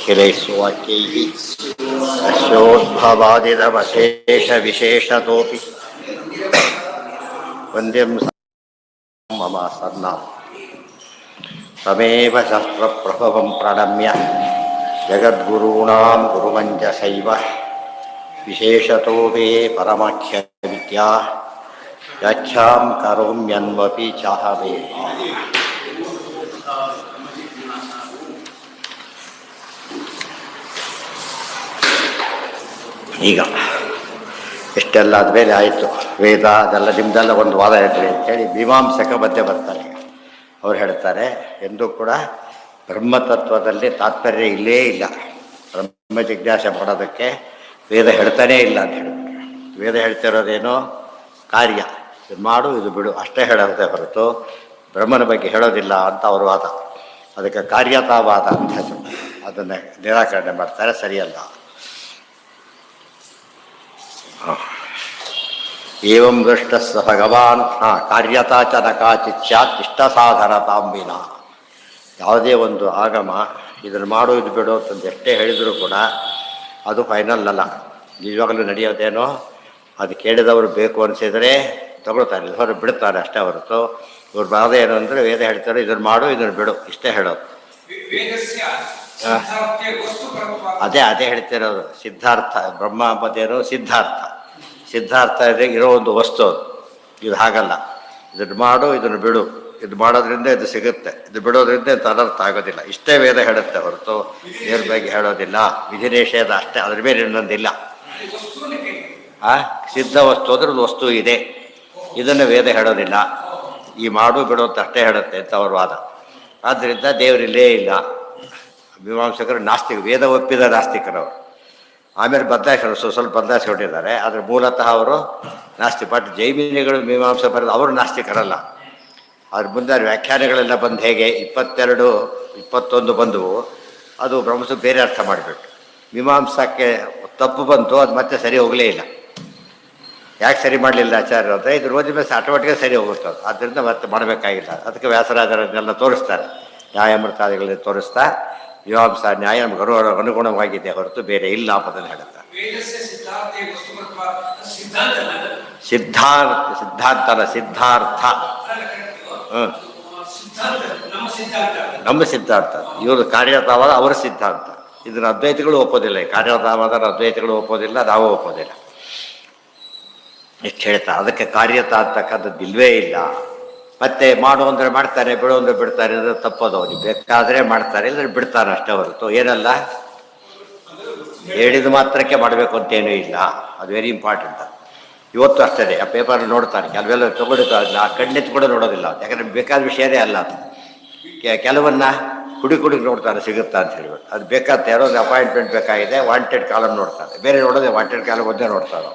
अखिलैस्वाक्यैः अस्योद्भवादिदमशेषविशेषतोऽपि वन्द्यं मम सन्नाम् तमेव शस्त्रप्रभवं प्रणम्य जगद्गुरूणां गुरुमञ्जसैव विशेषतो मे परमाख्यविद्या व्याख्यां करोम्यन्वपि चाहवे. ಈಗ ಇಷ್ಟೆಲ್ಲ ಆದಮೇಲೆ ಆಯಿತು, ವೇದ ಅದೆಲ್ಲ ನಿಮ್ದೆಲ್ಲ ಒಂದು ವಾದ ಹೇಳ್ರಿ ಅಂತೇಳಿ ಮೀಮಾಂಸಕ ಮಧ್ಯೆ ಬರ್ತಾರೆ. ಅವ್ರು ಹೇಳ್ತಾರೆ, ಎಂದೂ ಕೂಡ ಬ್ರಹ್ಮತತ್ವದಲ್ಲಿ ತಾತ್ಪರ್ಯ ಇಲ್ಲೇ ಇಲ್ಲ, ಬ್ರಹ್ಮ ಜಿಜ್ಞಾಸೆ ಮಾಡೋದಕ್ಕೆ ವೇದ ಹೇಳ್ತಾನೇ ಇಲ್ಲ ಅಂತ ಹೇಳಿದ್ರು. ವೇದ ಹೇಳ್ತಿರೋದೇನೋ ಕಾರ್ಯ, ಇದು ಮಾಡು ಇದು ಬಿಡು ಅಷ್ಟೇ ಹೇಳೋದೇ ಹೊರತು ಬ್ರಹ್ಮನ ಬಗ್ಗೆ ಹೇಳೋದಿಲ್ಲ ಅಂತ ಅವ್ರ ವಾದ. ಅದಕ್ಕೆ ಕಾರ್ಯತಾವಾದ ಅಂತ ಹೆಸರು. ಅದನ್ನು ನಿರಾಕರಣೆ ಮಾಡ್ತಾರೆ, ಸರಿಯಲ್ಲ. ಏವಂ ದೃಷ್ಟಸ್ಸ ಭಗವಾನ್ ಕಾರ್ಯತಾ ಚ ನ ಕಾಚಿತ್ ಸ್ಯಾತ್ ಇಷ್ಟ ಸಾಧನತಾಂಬಿನ. ಯಾವುದೇ ಒಂದು ಆಗಮ ಇದನ್ನು ಮಾಡು ಇದು ಬಿಡು ಅಂತಂದು ಎಷ್ಟೇ ಹೇಳಿದರೂ ಕೂಡ ಅದು ಫೈನಲ್ ಅಲ್ಲ, ನಿಜವಾಗಲೂ ನಡೆಯೋದೇನೋ ಅದು ಕೇಳಿದವರು ಬೇಕು ಅನಿಸಿದರೆ ತಗೊಳ್ತಾರೆ, ಹೊರ ಬಿಡ್ತಾರೆ ಅಷ್ಟೇ ಹೊರತು ಇವ್ರ ಬಾಧ ಏನು ಅಂದರೆ ವೇದ ಹೇಳ್ತಾರೆ ಇದನ್ನು ಮಾಡು ಇದನ್ನು ಬಿಡು ಇಷ್ಟೇ ಹೇಳೋದು. ಅದೇ ಹೇಳ್ತಿರೋದು ಸಿದ್ಧಾರ್ಥ. ಬ್ರಹ್ಮ ಅಂಬದೇನು ಸಿದ್ಧಾರ್ಥ. ಸಿದ್ಧಾರ್ಥ ಇದೆ ಇರೋ ಒಂದು ವಸ್ತು ಅದು. ಇದು ಹಾಗಲ್ಲ, ಇದನ್ನು ಮಾಡು ಇದನ್ನು ಬಿಡು, ಇದು ಮಾಡೋದ್ರಿಂದ ಇದು ಸಿಗುತ್ತೆ, ಇದು ಬಿಡೋದ್ರಿಂದ ಇದು ಅನರ್ಥ ಆಗೋದಿಲ್ಲ, ಇಷ್ಟೇ ವೇದ ಹೇಳುತ್ತೆ ಹೊರತು ದೇವ್ರ ಬಗ್ಗೆ ಹೇಳೋದಿಲ್ಲ. ವಿಧಿ ನಿಷೇಧ ಅಷ್ಟೇ, ಅದ್ರ ಮೇಲೆ ಇನ್ನೊಂದಿಲ್ಲ. ಸಿದ್ಧ ವಸ್ತು ಅದ್ರದ್ದು ವಸ್ತು ಇದೆ, ಇದನ್ನು ವೇದ ಹೇಳೋದಿಲ್ಲ. ಈ ಮಾಡು ಬಿಡು ಅಂತ ಅಷ್ಟೇ ಹೇಳುತ್ತೆ ಅಂತ ಅವ್ರ ವಾದ. ಆದ್ದರಿಂದ ದೇವರಿಲ್ಲೇ ಇಲ್ಲ. ಮೀಮಾಂಸಕರು ನಾಸ್ತಿಕ, ವೇದ ಒಪ್ಪಿದ ನಾಸ್ತಿಕರವರು. ಆಮೇಲೆ ಬದಲಾಯಿಸೋರು ಸ್ವಲ್ಪ ಬದಲಾಯಿಸ್ಕೊಂಡಿದ್ದಾರೆ, ಆದರೆ ಮೂಲತಃ ಅವರು ನಾಸ್ತಿಕ. ಬಟ್ ಜೈಮಿನಿಗಳು ಮೀಮಾಂಸ ಬರೆದು ಅವರು ನಾಸ್ತಿಕರಲ್ಲ. ಅದ್ರ ಮುಂದೆ ವ್ಯಾಖ್ಯಾನಗಳೆಲ್ಲ ಬಂದು ಹೇಗೆ 22, 21 ಬಂದವು, ಅದು ಬ್ರಹ್ಮಸು ಬೇರೆ ಅರ್ಥ ಮಾಡಿಬಿಟ್ಟು ಮೀಮಾಂಸಕ್ಕೆ ತಪ್ಪು ಬಂತು, ಅದು ಮತ್ತೆ ಸರಿ ಹೋಗಲೇ ಇಲ್ಲ. ಯಾಕೆ ಸರಿ ಮಾಡಲಿಲ್ಲ ಆಚಾರ್ಯರು ಅಂದರೆ ಇದ್ರ ಓದಿದ ಮೇಲೆ ಆಟೋಮೆಟಿಕ್ ಸರಿ ಹೋಗುತ್ತೆ ಅದು, ಆದ್ದರಿಂದ ಮತ್ತೆ ಮಾಡಬೇಕಾಗಿಲ್ಲ. ಅದಕ್ಕೆ ವ್ಯಾಸರಾಜರನ್ನೆಲ್ಲ ತೋರಿಸ್ತಾರೆ, ನ್ಯಾಯಾಮೃತಾದಿಗಳಲ್ಲಿ ತೋರಿಸ್ತಾ ಮೀಮಾಂಸಾ ನ್ಯಾಯ ನಮ್ಗೆ ಅನುಗುಣವಾಗಿದೆ ಹೊರತು ಬೇರೆ ಇಲ್ಲ ಅನ್ನೋದನ್ನು ಹೇಳ್ತಾರೆ. ಸಿದ್ಧಾಂತನ ಸಿದ್ಧಾರ್ಥ ನಮ್ಮ ಸಿದ್ಧಾಂತ. ಇವರು ಕಾರ್ಯತಾವಾದ ಅವರ ಸಿದ್ಧಾಂತ. ಇದನ್ನು ಅದ್ವೈತಗಳು ಒಪ್ಪೋದಿಲ್ಲ, ಕಾರ್ಯತಾವಾದ ಅದ್ವೈತಗಳು ಒಪ್ಪೋದಿಲ್ಲ, ನಾವು ಒಪ್ಪೋದಿಲ್ಲ. ಎಷ್ಟು ಹೇಳ್ತಾರೆ. ಅದಕ್ಕೆ ಕಾರ್ಯತ ಅಂತಕ್ಕಂಥದ್ದು ಇಲ್ವೇ ಇಲ್ಲ. ಮತ್ತೆ ಮಾಡು ಅಂದರೆ ಮಾಡ್ತಾರೆ, ಬಿಡು ಅಂದರೆ ಬಿಡ್ತಾರೆ, ಅಂದರೆ ತಪ್ಪೋದು. ಅವ್ರಿಗೆ ಬೇಕಾದರೆ ಮಾಡ್ತಾರೆ, ಇಲ್ಲದ್ರೆ ಬಿಡ್ತಾರೆ ಅಷ್ಟೇ ಹೊರತು ಏನಲ್ಲ ಹೇಳಿದ ಮಾತ್ರಕ್ಕೆ ಮಾಡಬೇಕು ಅಂತೇನೂ ಇಲ್ಲ. ಅದು ವೆರಿ ಇಂಪಾರ್ಟೆಂಟ್. ಇವತ್ತು ಅಷ್ಟೇ ಆ ಪೇಪರ್ ನೋಡ್ತಾರೆ, ಕೆಲವೆಲ್ಲ ತಗೊಂಡಿದ್ದು ಆ ಕಣ್ಣೆತ್ತು ಕೂಡ ನೋಡೋದಿಲ್ಲ, ಯಾಕಂದರೆ ಬೇಕಾದ ವಿಷಯನೇ ಅಲ್ಲ ಅದು. ಕೆಲವನ್ನ ಹುಡುಗಿ ನೋಡ್ತಾರೆ ಸಿಗುತ್ತಾ ಅಂತ ಹೇಳ್ಬಿಟ್ಟು, ಅದು ಬೇಕಾದ ಯಾರೋ ಒಂದು ಅಪಾಯಿಂಟ್ಮೆಂಟ್ ಬೇಕಾಗಿದೆ, ವಾಂಟೆಡ್ ಕಾಲಮ್ ನೋಡ್ತಾರೆ, ಬೇರೆ ನೋಡೋದೇ ವಾಂಟೆಡ್ ಕಾಲಮ್ ಒಂದೇ ನೋಡ್ತಾರೆ.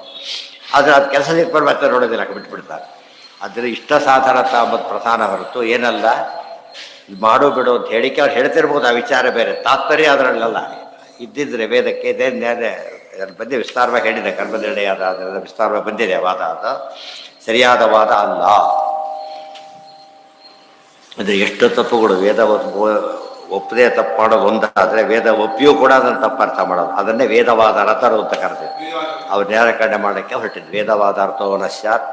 ಆದರೆ ಅದು ಕೆಲಸ ಸಿಕ್ಕೊಂಡು ಮತ್ತೆ ನೋಡೋದಿಲ್ಲ, ಬಿಟ್ಬಿಡ್ತಾರೆ. ಅದರ ಇಷ್ಟ ಸಾಧನತ ಅಂಬದು ಪ್ರಧಾನ ಹೊರತು ಏನಲ್ಲ. ಇದು ಮಾಡು ಬಿಡು ಅಂತ ಹೇಳಿಕೆ ಅವ್ರು ಹೇಳ್ತಿರ್ಬೋದು, ಆ ವಿಚಾರ ಬೇರೆ, ತಾತ್ಪರ್ಯ ಅದರಲ್ಲ ಇದ್ದಿದ್ರೆ ವೇದಕ್ಕೆ ಇದೇ ಬಂದು ವಿಸ್ತಾರವಾಗಿ ಹೇಳಿದೆ. ಕರ್ಮನಿರ್ಣಯದ ಅದರಿಂದ ವಿಸ್ತಾರವಾಗಿ ಬಂದಿದೆ ವಾದ. ಅದು ಸರಿಯಾದ ವಾದ ಅಲ್ಲ. ಅಂದರೆ ಎಷ್ಟು ತಪ್ಪುಗಳು ವೇದ ಒಪ್ಪದೇ ತಪ್ಪು ಮಾಡೋದು ಒಂದಾದರೆ, ವೇದ ಒಪ್ಪಿಯೂ ಕೂಡ ಅದನ್ನು ತಪ್ಪು ಅರ್ಥ ಮಾಡೋದು, ಅದನ್ನೇ ವೇದವಾದ ಅರ್ಥರು ಅಂತ ಕರೆದಿದ್ದು. ಅವ್ರು ನಿರಾಕರಣೆ ಮಾಡೋಕ್ಕೆ ಹೊರಟಿದ್ದು. ವೇದವಾದ ಅರ್ಥೋ ನಶ್ಯಾತ್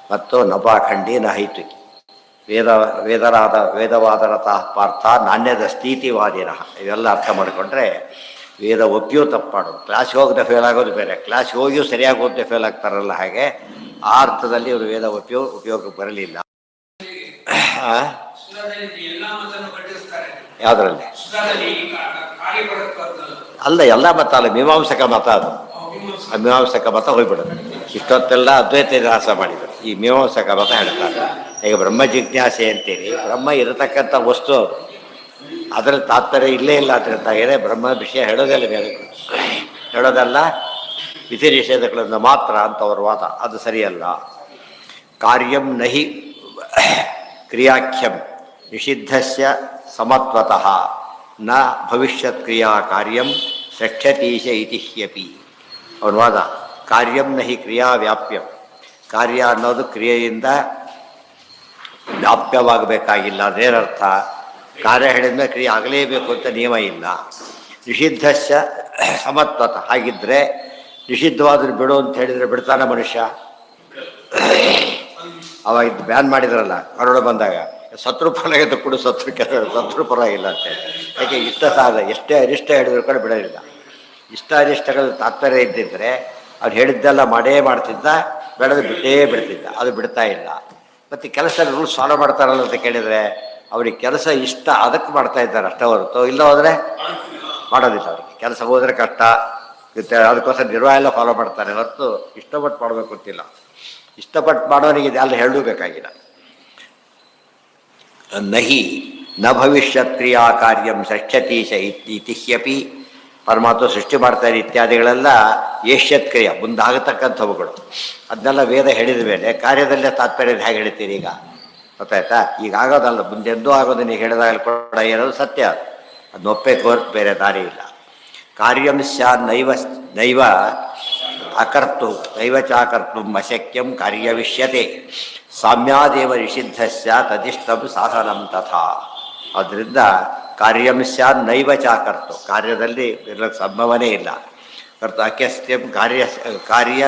ಮತ್ತು ನಪಾಖಂಡಿ ನ ಹೈತುಕಿ. ವೇದವಾದರತ ಪಾರ್ಥ ನಾಣ್ಯದ ಸ್ಥಿತಿವಾದಿನ. ಇವೆಲ್ಲ ಅರ್ಥ ಮಾಡಿಕೊಂಡ್ರೆ ವೇದ ಒಪ್ಪಿಯೂ ತಪ್ಪು ಮಾಡೋದು. ಕ್ಲಾಸ್ಗೆ ಹೋಗದೆ ಫೇಲ್ ಆಗೋದು ಬೇರೆ, ಕ್ಲಾಸ್ಗೆ ಹೋಗಿಯೂ ಸರಿಯಾಗಿ ಓದದೆ ಫೇಲ್ ಆಗ್ತಾರಲ್ಲ, ಹಾಗೆ ಆ ಅರ್ಥದಲ್ಲಿ ಇವರು ವೇದ ಉಪಯೋಗಕ್ಕೆ ಬರಲಿಲ್ಲ. ಯಾವುದರಲ್ಲಿ ಅಲ್ಲ, ಎಲ್ಲ ಮತ ಅಲ್ಲ, ಮೀಮಾಂಸಕ ಮತ ಅದು. ಆ ಮೀಮಾಂಸಕ ಮತ ಹೋಗ್ಬಿಡೋದು. ಇಷ್ಟೊತ್ತೆಲ್ಲ ಅದ್ವೈತ ಇತಿಹಾಸ ಮಾಡಿದರು, ಈ ಮೀಮಾಂಸಕ ಮತ ಹೇಳ್ತಾರೆ. ಈಗ ಬ್ರಹ್ಮ ಜಿಜ್ಞಾಸೆ ಅಂತೀರಿ, ಬ್ರಹ್ಮ ಇರತಕ್ಕಂಥ ವಸ್ತು ಅದು, ಅದರಲ್ಲಿ ತಾತ್ಪರ್ಯ ಇಲ್ಲೇ ಇಲ್ಲ ಅಂತ ಏನೇ ಬ್ರಹ್ಮ ವಿಷಯ ಹೇಳೋದಲ್ಲ, ಬೇರೆ ಹೇಳೋದಲ್ಲ, ವಿಧಿ ನಿಷೇಧಗಳಿಂದ ಮಾತ್ರ ಅಂತ ಅವ್ರ ವಾದ. ಅದು ಸರಿಯಲ್ಲ. ಕಾರ್ಯಂ ನಹಿ ಕ್ರಿಯಾಖ್ಯಂ ನಿಷಿದ್ಧಸ್ಯ ಸಮತ್ವತಃ ನ ಭವಿಷ್ಯತ್ ಕ್ರಿಯಾ ಕಾರ್ಯಂ ಷಕ್ಷತೀಶ ಇತಿ ಹ್ಯಪಿ. ಅವನ ವಾದ ಕಾರ್ಯಂ ನಹಿ ಕ್ರಿಯಾ ವ್ಯಾಪ್ಯಂ. ಕಾರ್ಯ ಅನ್ನೋದು ಕ್ರಿಯೆಯಿಂದ ವ್ಯಾಪ್ಯವಾಗಬೇಕಾಗಿಲ್ಲ. ಅದೇನರ್ಥ? ಕಾರ್ಯ ಹೇಳಿದ್ಮೇಲೆ ಕ್ರಿಯೆ ಆಗಲೇಬೇಕು ಅಂತ ನಿಯಮ ಇಲ್ಲ. ನಿಷಿದ್ಧಸ್ಯ ಸಮತ್ವತ. ಹಾಗಿದ್ದರೆ ನಿಷಿದ್ಧವಾದರೂ ಬಿಡು ಅಂತ ಹೇಳಿದರೆ ಬಿಡ್ತಾನ ಮನುಷ್ಯ? ಅವಾಗ ಇದು ಬ್ಯಾನ್ ಮಾಡಿದ್ರಲ್ಲ ಕರೋಡ ಬಂದಾಗ, ಸತ್ರು ಪರವಾಗಿದ್ದು ಕೊಡು, ಸತ್ರು ಪರವಾಗಿಲ್ಲ ಅಂತೇಳಿ. ಯಾಕೆ ಇಷ್ಟ ಸಾಧ ಎಷ್ಟೇ ಅರಿಷ್ಟ ಹೇಳಿದ್ರು ಕೂಡ ಬಿಡೋದಿಲ್ಲ. ಇಷ್ಟ ಅರಿಷ್ಟಗಳು ತಾತ್ಪರ್ಯ ಇದ್ದಿದ್ದರೆ ಅವ್ರು ಹೇಳಿದ್ದೆಲ್ಲ ಮಾಡೇ ಮಾಡ್ತಿದ್ದ, ಬೆಳೆದು ಬಿಟ್ಟೇ ಬಿಡ್ತಿದ್ದ. ಅದು ಬಿಡ್ತಾ ಇಲ್ಲ. ಮತ್ತು ಕೆಲಸ ರೂಲ್ಸ್ ಫಾಲೋ ಮಾಡ್ತಾರಲ್ಲ ಅಂತ ಕೇಳಿದರೆ ಅವ್ರಿಗೆ ಕೆಲಸ ಇಷ್ಟ ಅದಕ್ಕೆ ಮಾಡ್ತಾ ಇದ್ದಾರೆ ಅಷ್ಟೇ ಹೊರತು, ಇಲ್ಲ ಹೋದರೆ ಮಾಡೋದಿಲ್ಲ. ಅವ್ರಿಗೆ ಕೆಲಸ ಹೋದರೆ ಕಷ್ಟ ಇರುತ್ತೆ, ಅದಕ್ಕೋಸ್ಕರ ನಿರ್ವಾಹ ಎಲ್ಲ ಫಾಲೋ ಮಾಡ್ತಾರೆ ಹೊರತು ಇಷ್ಟಪಟ್ಟು ಮಾಡಬೇಕು ಅಂತಿಲ್ಲ. ಇಷ್ಟಪಟ್ಟು ಮಾಡೋನಿಗೆ ಇದೆಲ್ಲ ಹೇಳಬೇಕಾಗಿಲ್ಲ. ನಹಿ ನ ಭವಿಷ್ಯತ್ ಕ್ರಿಯಾ ಕಾರ್ಯಂ ಷಷ್ಠತೀಶ ಇತಿಹ್ಯಪಿ. ಪರಮಾತ್ಮ ಸೃಷ್ಟಿ ಮಾಡ್ತಾರೆ ಇತ್ಯಾದಿಗಳೆಲ್ಲ ಏಷ್ಯತ್ ಕ್ರಿಯೆ ಮುಂದಾಗತಕ್ಕಂಥವುಗಳು. ಅದನ್ನೆಲ್ಲ ವೇದ ಹೇಳಿದ ಮೇಲೆ ಕಾರ್ಯದಲ್ಲೇ ತಾತ್ಪರ್ಯದ ಹೇಗೆ ಹೇಳ್ತೀರಿ ಈಗ? ಗೊತ್ತಾಯ್ತಾ? ಈಗ ಆಗೋದಲ್ಲ, ಮುಂದೆಂದೂ ಆಗೋದು. ನೀವು ಹೇಳಿದಾಗ ಕೂಡ ಇರೋದು ಸತ್ಯ. ಅದನ್ನ ಒಪ್ಪೇ ಹೊರತು ಬೇರೆ ದಾರಿ ಇಲ್ಲ. ಕಾರ್ಯಂ ಸ್ಯಾನ್ ನೈವ ನೈವ ಅಕರ್ತು ನೈವ ಚಾಕರ್ತು ಅಶಕ್ಯಂ ಕಾರ್ಯವಿಷ್ಯತೆ ಸಾಮ್ಯಾದೇವ ನಿಷಿದ್ಧಸ್ಯ ತದಿಷ್ಟಂ ಸಾಧನಂ ತಥಾ. ಆದ್ದರಿಂದ ಕಾರ್ಯಂ ಸ್ಯಾನ್ ನೈವ ಚಾಕರ್ತು, ಕಾರ್ಯದಲ್ಲಿ ಇರಲಿಕ್ಕೆ ಸಂಭವನೇ ಇಲ್ಲ. ಕರ್ತು ಅಕ್ಯಸ್ತ್ಯಂ ಕಾರ್ಯ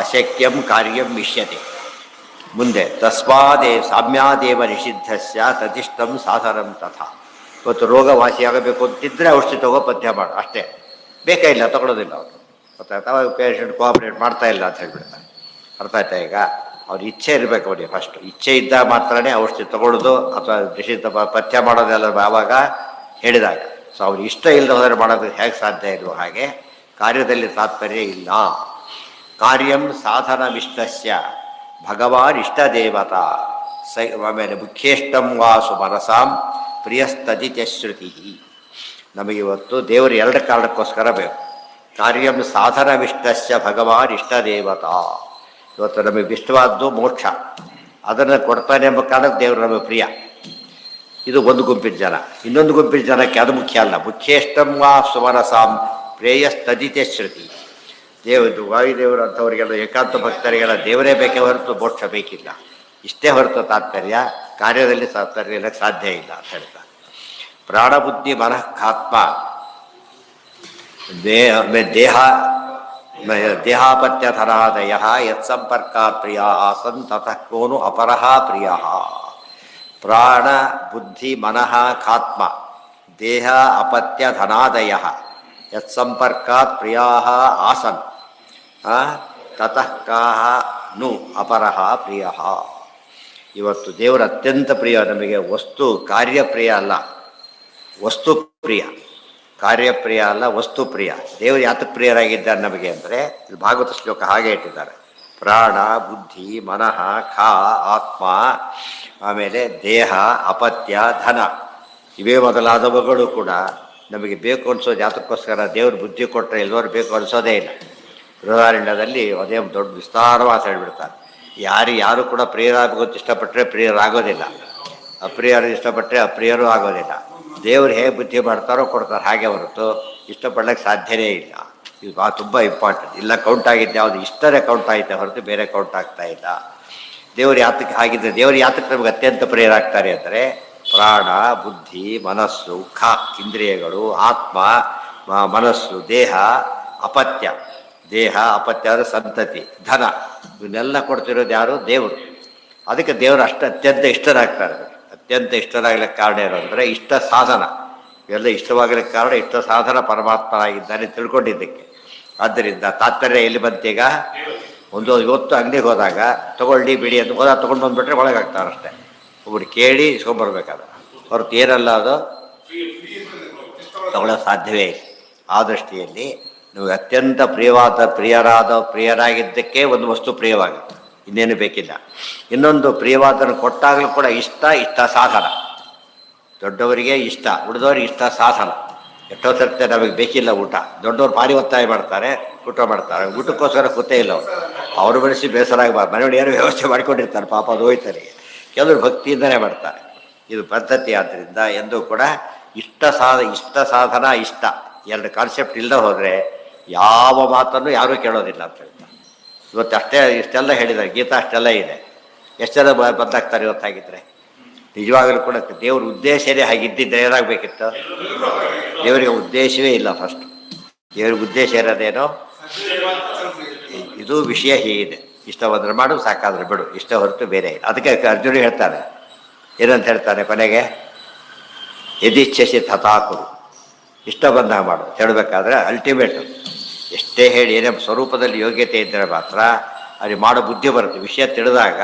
ಅಶಕ್ಯಂ ಕಾರ್ಯಂ ಇಷ್ಯತೆ. ಮುಂದೆ ತಸ್ಮಾದೇ ಸಾಮ್ಯಾದೇವ ನಿಷಿದ್ಧಸ್ಯ ತದಿಷ್ಟಂ ಸಾಧನಂ ತಥಾ. ಇವತ್ತು ರೋಗ ವಾಸಿಯಾಗಬೇಕು ಅಂತಿದ್ದರೆ ಔಷಧಿ ತಗೋ ಪಥ್ಯ ಮಾಡು ಅಷ್ಟೇ, ಬೇಕೇ ಇಲ್ಲ ತಗೊಳ್ಳೋದಿಲ್ಲ ಅವರು. ಗೊತ್ತಾಯ್ತಾ? ಅವಾಗ ಪೇಷಂಟ್ ಕೋಆಪ್ರೇಟ್ ಮಾಡ್ತಾ ಇಲ್ಲ ಅಂತ ಹೇಳ್ಬಿಡ್ತಾರೆ. ಅರ್ಥ ಆಯ್ತಾ? ಈಗ ಅವ್ರ ಇಚ್ಛೆ ಇರಬೇಕು ಅವನಿಗೆ. ಫಸ್ಟ್ ಇಚ್ಛೆ ಇದ್ದಾಗ ಮಾತ್ರನೇ ಔಷಧಿ ತಗೊಳ್ಳೋದು ಅಥವಾ ನಿಷಿದ್ಧ ಪಥ್ಯ ಮಾಡೋದೆಲ್ಲ ಆವಾಗ ಹೇಳಿದಾಗ. ಸೊ ಅವ್ರಿಗೆ ಇಷ್ಟ ಇಲ್ಲದೆ ಹೋದರೆ ಮಾಡೋದಕ್ಕೆ ಹೇಗೆ ಸಾಧ್ಯ ಇಲ್ವೋ ಹಾಗೆ ಕಾರ್ಯದಲ್ಲಿ ತಾತ್ಪರ್ಯ ಇಲ್ಲ. ಕಾರ್ಯಂ ಸಾಧನಮಿಷ್ಟಸ್ಯ ಭಗವಾನ್ ಇಷ್ಟದೇವತಾ ಆಮೇಲೆ ಮುಖ್ಯೇಷ್ಟಂ ವಾಸು ಮನಸಾಂ ಪ್ರಿಯಸ್ತದಿತ್ಯ ಶ್ರುತಿ. ನಮಗಿವತ್ತು ದೇವರು ಎರಡು ಕಾರಣಕ್ಕೋಸ್ಕರ ಬೇಕು. ಕಾರ್ಯಂ ಸಾಧನವಿಷ್ಟಸ್ಯ ಭಗವಾನ್ ಇಷ್ಟದೇವತಾ. ಇವತ್ತು ನಮಗೆ ಇಷ್ಟವಾದ್ದು ಮೋಕ್ಷ, ಅದನ್ನು ಕೊಡ್ತಾನೆ ಎಂಬ ಕಾರಣಕ್ಕೆ ದೇವರು ನಮಗೆ ಪ್ರಿಯ. ಇದು ಒಂದು ಗುಂಪಿನ ಜನ. ಇನ್ನೊಂದು ಗುಂಪಿನ ಜನಕ್ಕೆ ಅದು ಮುಖ್ಯ ಅಲ್ಲ. ಮುಖ್ಯೇಷ್ಟಂ ವಾ ಸುಮನಸಾಂ ಪ್ರೇಯಸ್ತದಿತ್ಯ ಶ್ರುತಿ. ವಾಯುದೇವರು ಅಂಥವರಿಗೆಲ್ಲ ಏಕಾಂತ ಭಕ್ತರಿಗೆಲ್ಲ ದೇವರೇ ಬೇಕೇ ಹೊರತು ಮೋಕ್ಷ ಬೇಕಿಲ್ಲ. ಇಷ್ಟೇ ಹೊರತು ತಾತ್ಪರ್ಯ, ಕಾರ್ಯದಲ್ಲಿ ತಾತ್ಪರ್ಯ ಇಲ್ಲಕ್ಕೆ ಸಾಧ್ಯ ಇಲ್ಲ ಅಂತ ಹೇಳ್ತಾರೆ. ಪ್ರಾಣಬುದ್ಧಿ ಮನಃಾತ್ಮ ದೇಹಾಪತ್ಯಧನಾದಯ ಯತ್ಸಂಪರ್ಕ ಪ್ರಿಯ ಆಸನ್ ತತಃ ಕೋನು ಅಪರಃ ಪ್ರಿಯ. ಪ್ರಾಣ ಬುದ್ಧಿ ಮನಃ ಖಾತ್ಮ ದೇಹ ಅಪತ್ಯ ಧನಾದಯ ಯತ್ಸಂಪರ್ಕಾತ್ ಪ್ರಿಯಾ ಆಸನ್ ತತಃ ಕಾಹ ನು ಅಪರಃ ಪ್ರಿಯ. ಇವತ್ತು ದೇವರ ಅತ್ಯಂತ ಪ್ರಿಯ ನಮಗೆ ವಸ್ತು, ಕಾರ್ಯಪ್ರಿಯ ಅಲ್ಲ, ವಸ್ತು ಪ್ರಿಯ. ಕಾರ್ಯಪ್ರಿಯ ಅಲ್ಲ, ವಸ್ತು ಪ್ರಿಯ. ದೇವರು ಯಾತಕ್ಕೆ ಪ್ರಿಯರಾಗಿದ್ದಾರೆ ನಮಗೆ ಅಂದರೆ ಇದು ಭಾಗವತ ಶ್ಲೋಕ ಹಾಗೆ ಇಟ್ಟಿದ್ದಾರೆ. ಪ್ರಾಣ ಬುದ್ಧಿ ಮನಃ ಖಾ ಆತ್ಮ, ಆಮೇಲೆ ದೇಹ ಅಪತ್ಯ ಧನ, ಇವೇ ಮೊದಲಾದವುಗಳು ಕೂಡ ನಮಗೆ ಬೇಕು ಅನಿಸೋದು ಯಾತಕ್ಕೋಸ್ಕರ. ದೇವರು ಬುದ್ಧಿ ಕೊಟ್ಟರೆ ಎಲ್ಲರೂ ಬೇಕು ಅನಿಸೋದೇ ಇಲ್ಲ. ಬೃಹದಾರಣ್ಯದಲ್ಲಿ ಅದೇ ದೊಡ್ಡ ವಿಸ್ತಾರವಾಗಿ ಹೇಳಿಬಿಡ್ತಾರೆ. ಯಾರು ಕೂಡ ಪ್ರಿಯರಾಗಬೇಕು ಇಷ್ಟಪಟ್ಟರೆ ಪ್ರಿಯರಾಗೋದಿಲ್ಲ, ಅಪ್ರಿಯರು ಇಷ್ಟಪಟ್ಟರೆ ಅಪ್ರಿಯರೂ ಆಗೋದಿಲ್ಲ. ದೇವರು ಹೇಗೆ ಬುದ್ಧಿ ಮಾಡ್ತಾರೋ ಕೊಡ್ತಾರೆ, ಹಾಗೆ ಹೊರತು ಇಷ್ಟಪಡ್ಲಿಕ್ಕೆ ಸಾಧ್ಯವೇ ಇಲ್ಲ. ಇದು ತುಂಬ ಇಂಪಾರ್ಟೆಂಟ್. ಇಲ್ಲ ಕೌಂಟ್ ಆಗಿದ್ದೆ ಯಾವುದು ಇಷ್ಟರೇ ಕೌಂಟ್ ಆಯಿತೆ ಹೊರತು ಬೇರೆ ಕೌಂಟ್ ಆಗ್ತಾ ಇಲ್ಲ. ದೇವರು ಯಾತಕ್ಕೆ ಆಗಿದ್ದರೆ, ದೇವರು ಯಾತಕ್ಕೆ ನಮಗೆ ಅತ್ಯಂತ ಪ್ರಿಯರಾಗ್ತಾರೆ ಅಂದರೆ ಪ್ರಾಣ ಬುದ್ಧಿ ಮನಸ್ಸು ಖ ಇಂದ್ರಿಯಗಳು, ಆತ್ಮ ಮನಸ್ಸು, ದೇಹ ಅಪತ್ಯ. ದೇಹ ಅಪತ್ಯ ಅಂದರೆ ಸಂತತಿ, ಧನ, ಇವನ್ನೆಲ್ಲ ಕೊಡ್ತಿರೋದು ಯಾರು? ದೇವರು. ಅದಕ್ಕೆ ದೇವರು ಅತ್ಯಂತ ಇಷ್ಟರಾಗ್ತಾರೆ. ಅತ್ಯಂತ ಇಷ್ಟರಾಗ್ಲಿಕ್ಕೆ ಕಾರಣ ಏನು ಅಂದರೆ ಇಷ್ಟ ಸಾಧನ. ಇವೆಲ್ಲ ಇಷ್ಟವಾಗಲಿಕ್ಕೆ ಕಾರಣ ಇಷ್ಟ ಸಾಧನ ಪರಮಾತ್ಮನಾಗಿದ್ದಾನೆ ತಿಳ್ಕೊಂಡಿದ್ದಕ್ಕೆ. ಆದ್ದರಿಂದ ತಾತ್ಪರ್ಯ ಎಲ್ಲಿ ಬಂತೀಗ? ಇವತ್ತು ಅಂಗಡಿಗೆ ಹೋದಾಗ ತೊಗೊಳ್ಳಿ ಬಿಡಿ ಅಂತ ಹೋದಾಗ ತೊಗೊಂಡು ಬಂದುಬಿಟ್ರೆ ಒಳಗಾಗ್ತಾರೆ ಅಷ್ಟೇ. ಒಬ್ಬರು ಕೇಳಿ ಇಸ್ಕೊಂಡ್ಬರ್ಬೇಕಾದ್ರೆ ಹೊರತು ಏನಲ್ಲ, ಅದು ತಗೊಳ್ಳೋ ಸಾಧ್ಯವೇ ಇಲ್ಲ. ಆ ದೃಷ್ಟಿಯಲ್ಲಿ ನೀವು ಅತ್ಯಂತ ಪ್ರಿಯರಾಗಿದ್ದಕ್ಕೆ ಒಂದು ವಸ್ತು ಪ್ರಿಯವಾಗುತ್ತೆ, ಇನ್ನೇನು ಬೇಕಿಲ್ಲ. ಇನ್ನೊಂದು ಪ್ರಿಯವಾದನ್ನು ಕೊಟ್ಟಾಗಲೂ ಕೂಡ ಇಷ್ಟ ಸಾಧನ. ದೊಡ್ಡವರಿಗೆ ಇಷ್ಟ, ಉಳಿದವರಿಗೆ ಇಷ್ಟ ಸಾಧನ. ಎಷ್ಟೋ ಸರ್ತೆ ನಮಗೆ ಬೇಕಿಲ್ಲ ಊಟ, ದೊಡ್ಡವ್ರು ಭಾರಿ ಒತ್ತಾಯ ಮಾಡ್ತಾರೆ, ಊಟ ಮಾಡ್ತಾರೆ. ಊಟಕ್ಕೋಸ್ಕರ ಕೂತೇ ಇಲ್ಲ ಅವರು ಬೆಳೆಸಿ ಬೇಸರ ಆಗಬಾರ್ದು. ಮನೆಯೊಳಗೆ ಏನೋ ವ್ಯವಸ್ಥೆ ಮಾಡ್ಕೊಂಡಿರ್ತಾರೆ ಪಾಪ, ಅದು ಹೋಯ್ತಾರೆ. ಕೆಲವರು ಭಕ್ತಿಯಿಂದಲೇ ಮಾಡ್ತಾರೆ. ಇದು ಪದ್ಧತಿ. ಆದ್ದರಿಂದ ಎಂದೂ ಕೂಡ ಇಷ್ಟ ಸಾಧನ ಇಷ್ಟ ಎರಡು ಕಾನ್ಸೆಪ್ಟ್ ಇಲ್ಲದೆ ಹೋದರೆ ಯಾವ ಮಾತನ್ನು ಯಾರೂ ಕೇಳೋದಿಲ್ಲ ಅಂತ ಹೇಳ್ತಾರೆ. ಇವತ್ತು ಇಷ್ಟೆಲ್ಲ ಹೇಳಿದ್ದಾರೆ, ಗೀತಾ ಅಷ್ಟೆಲ್ಲ ಇದೆ. ಎಷ್ಟು ಜನ ಬದಲಾಗ್ತಾರೆ ಇವತ್ತಾಗಿದ್ದರೆ? ನಿಜವಾಗಲೂ ಕೂಡ ದೇವ್ರ ಉದ್ದೇಶನೇ ಹಾಗಿದ್ದಿದ್ರೆ ಏನಾಗಬೇಕಿತ್ತು? ದೇವರಿಗೆ ಉದ್ದೇಶವೇ ಇಲ್ಲ. ಫಸ್ಟ್ ದೇವ್ರಿಗೆ ಉದ್ದೇಶ ಇರೋದೇನೋ, ಇದು ವಿಷಯ ಹೀಗಿದೆ, ಇಷ್ಟ ಬಂದ್ರೆ ಮಾಡು, ಸಾಕಾದ್ರೆ ಬಿಡು, ಇಷ್ಟ ಹೊರತು ಬೇರೆ ಇಲ್ಲ. ಅದಕ್ಕೆ ಅರ್ಜುನ ಹೇಳ್ತಾನೆ, ಏನಂತ ಹೇಳ್ತಾನೆ ಕೊನೆಗೆ, ಯದಿಚ್ಛಸಿ ತಥಾಕುರು, ಇಷ್ಟ ಬಂದಾಗ ಮಾಡು ಅಂತ ಹೇಳಬೇಕಾದ್ರೆ ಅಲ್ಟಿಮೇಟು. ಎಷ್ಟೇ ಹೇಳಿ ಏನೇ ಸ್ವರೂಪದಲ್ಲಿ ಯೋಗ್ಯತೆ ಇದ್ದರೆ ಮಾತ್ರ ಅಲ್ಲಿ ಮಾಡೋ ಬುದ್ಧಿ ಬರುತ್ತೆ. ವಿಷಯ ತಿಳಿದಾಗ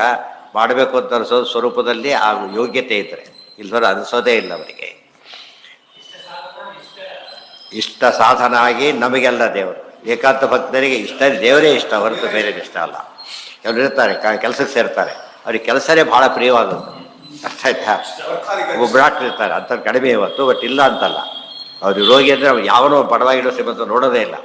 ಮಾಡಬೇಕು ಅಂತ ಅನಿಸೋದು ಸ್ವರೂಪದಲ್ಲಿ ಆ ಯೋಗ್ಯತೆ ಇದ್ದರೆ, ಇಲ್ಲದ್ರೆ ಅನಿಸೋದೇ ಇಲ್ಲ ಅವರಿಗೆ. ಇಷ್ಟ ಸಾಧನ ಆಗಿ ನಮಗೆಲ್ಲ ದೇವರು, ಏಕಾಂತ ಭಕ್ತರಿಗೆ ಇಷ್ಟ ದೇವರೇ ಇಷ್ಟ ಹೊರತು ಬೇರೆ ಇಷ್ಟ ಅಲ್ಲ. ಕೆಲವರು ಇರ್ತಾರೆ ಕೆಲಸಕ್ಕೆ ಸೇರ್ತಾರೆ, ಅವ್ರಿಗೆ ಕೆಲಸನೇ ಭಾಳ ಪ್ರಿಯವಾದದ್ದು, ಅರ್ಥ ಆಯ್ತಾ? ಒಬ್ಬರಾಟ್ ಇರ್ತಾರೆ ಅಂಥವ್ರು ಕಡಿಮೆ ಇವತ್ತು, ಬಟ್ ಇಲ್ಲ ಅಂತಲ್ಲ. ಅವ್ರು ರೋಗಿ ಅಂದರೆ ಅವ್ರು ಯಾವನೋ ಬಡವಾಗಿಡೋ ಶ್ರೀಮಂತ ನೋಡೋದೇ ಇಲ್ಲ,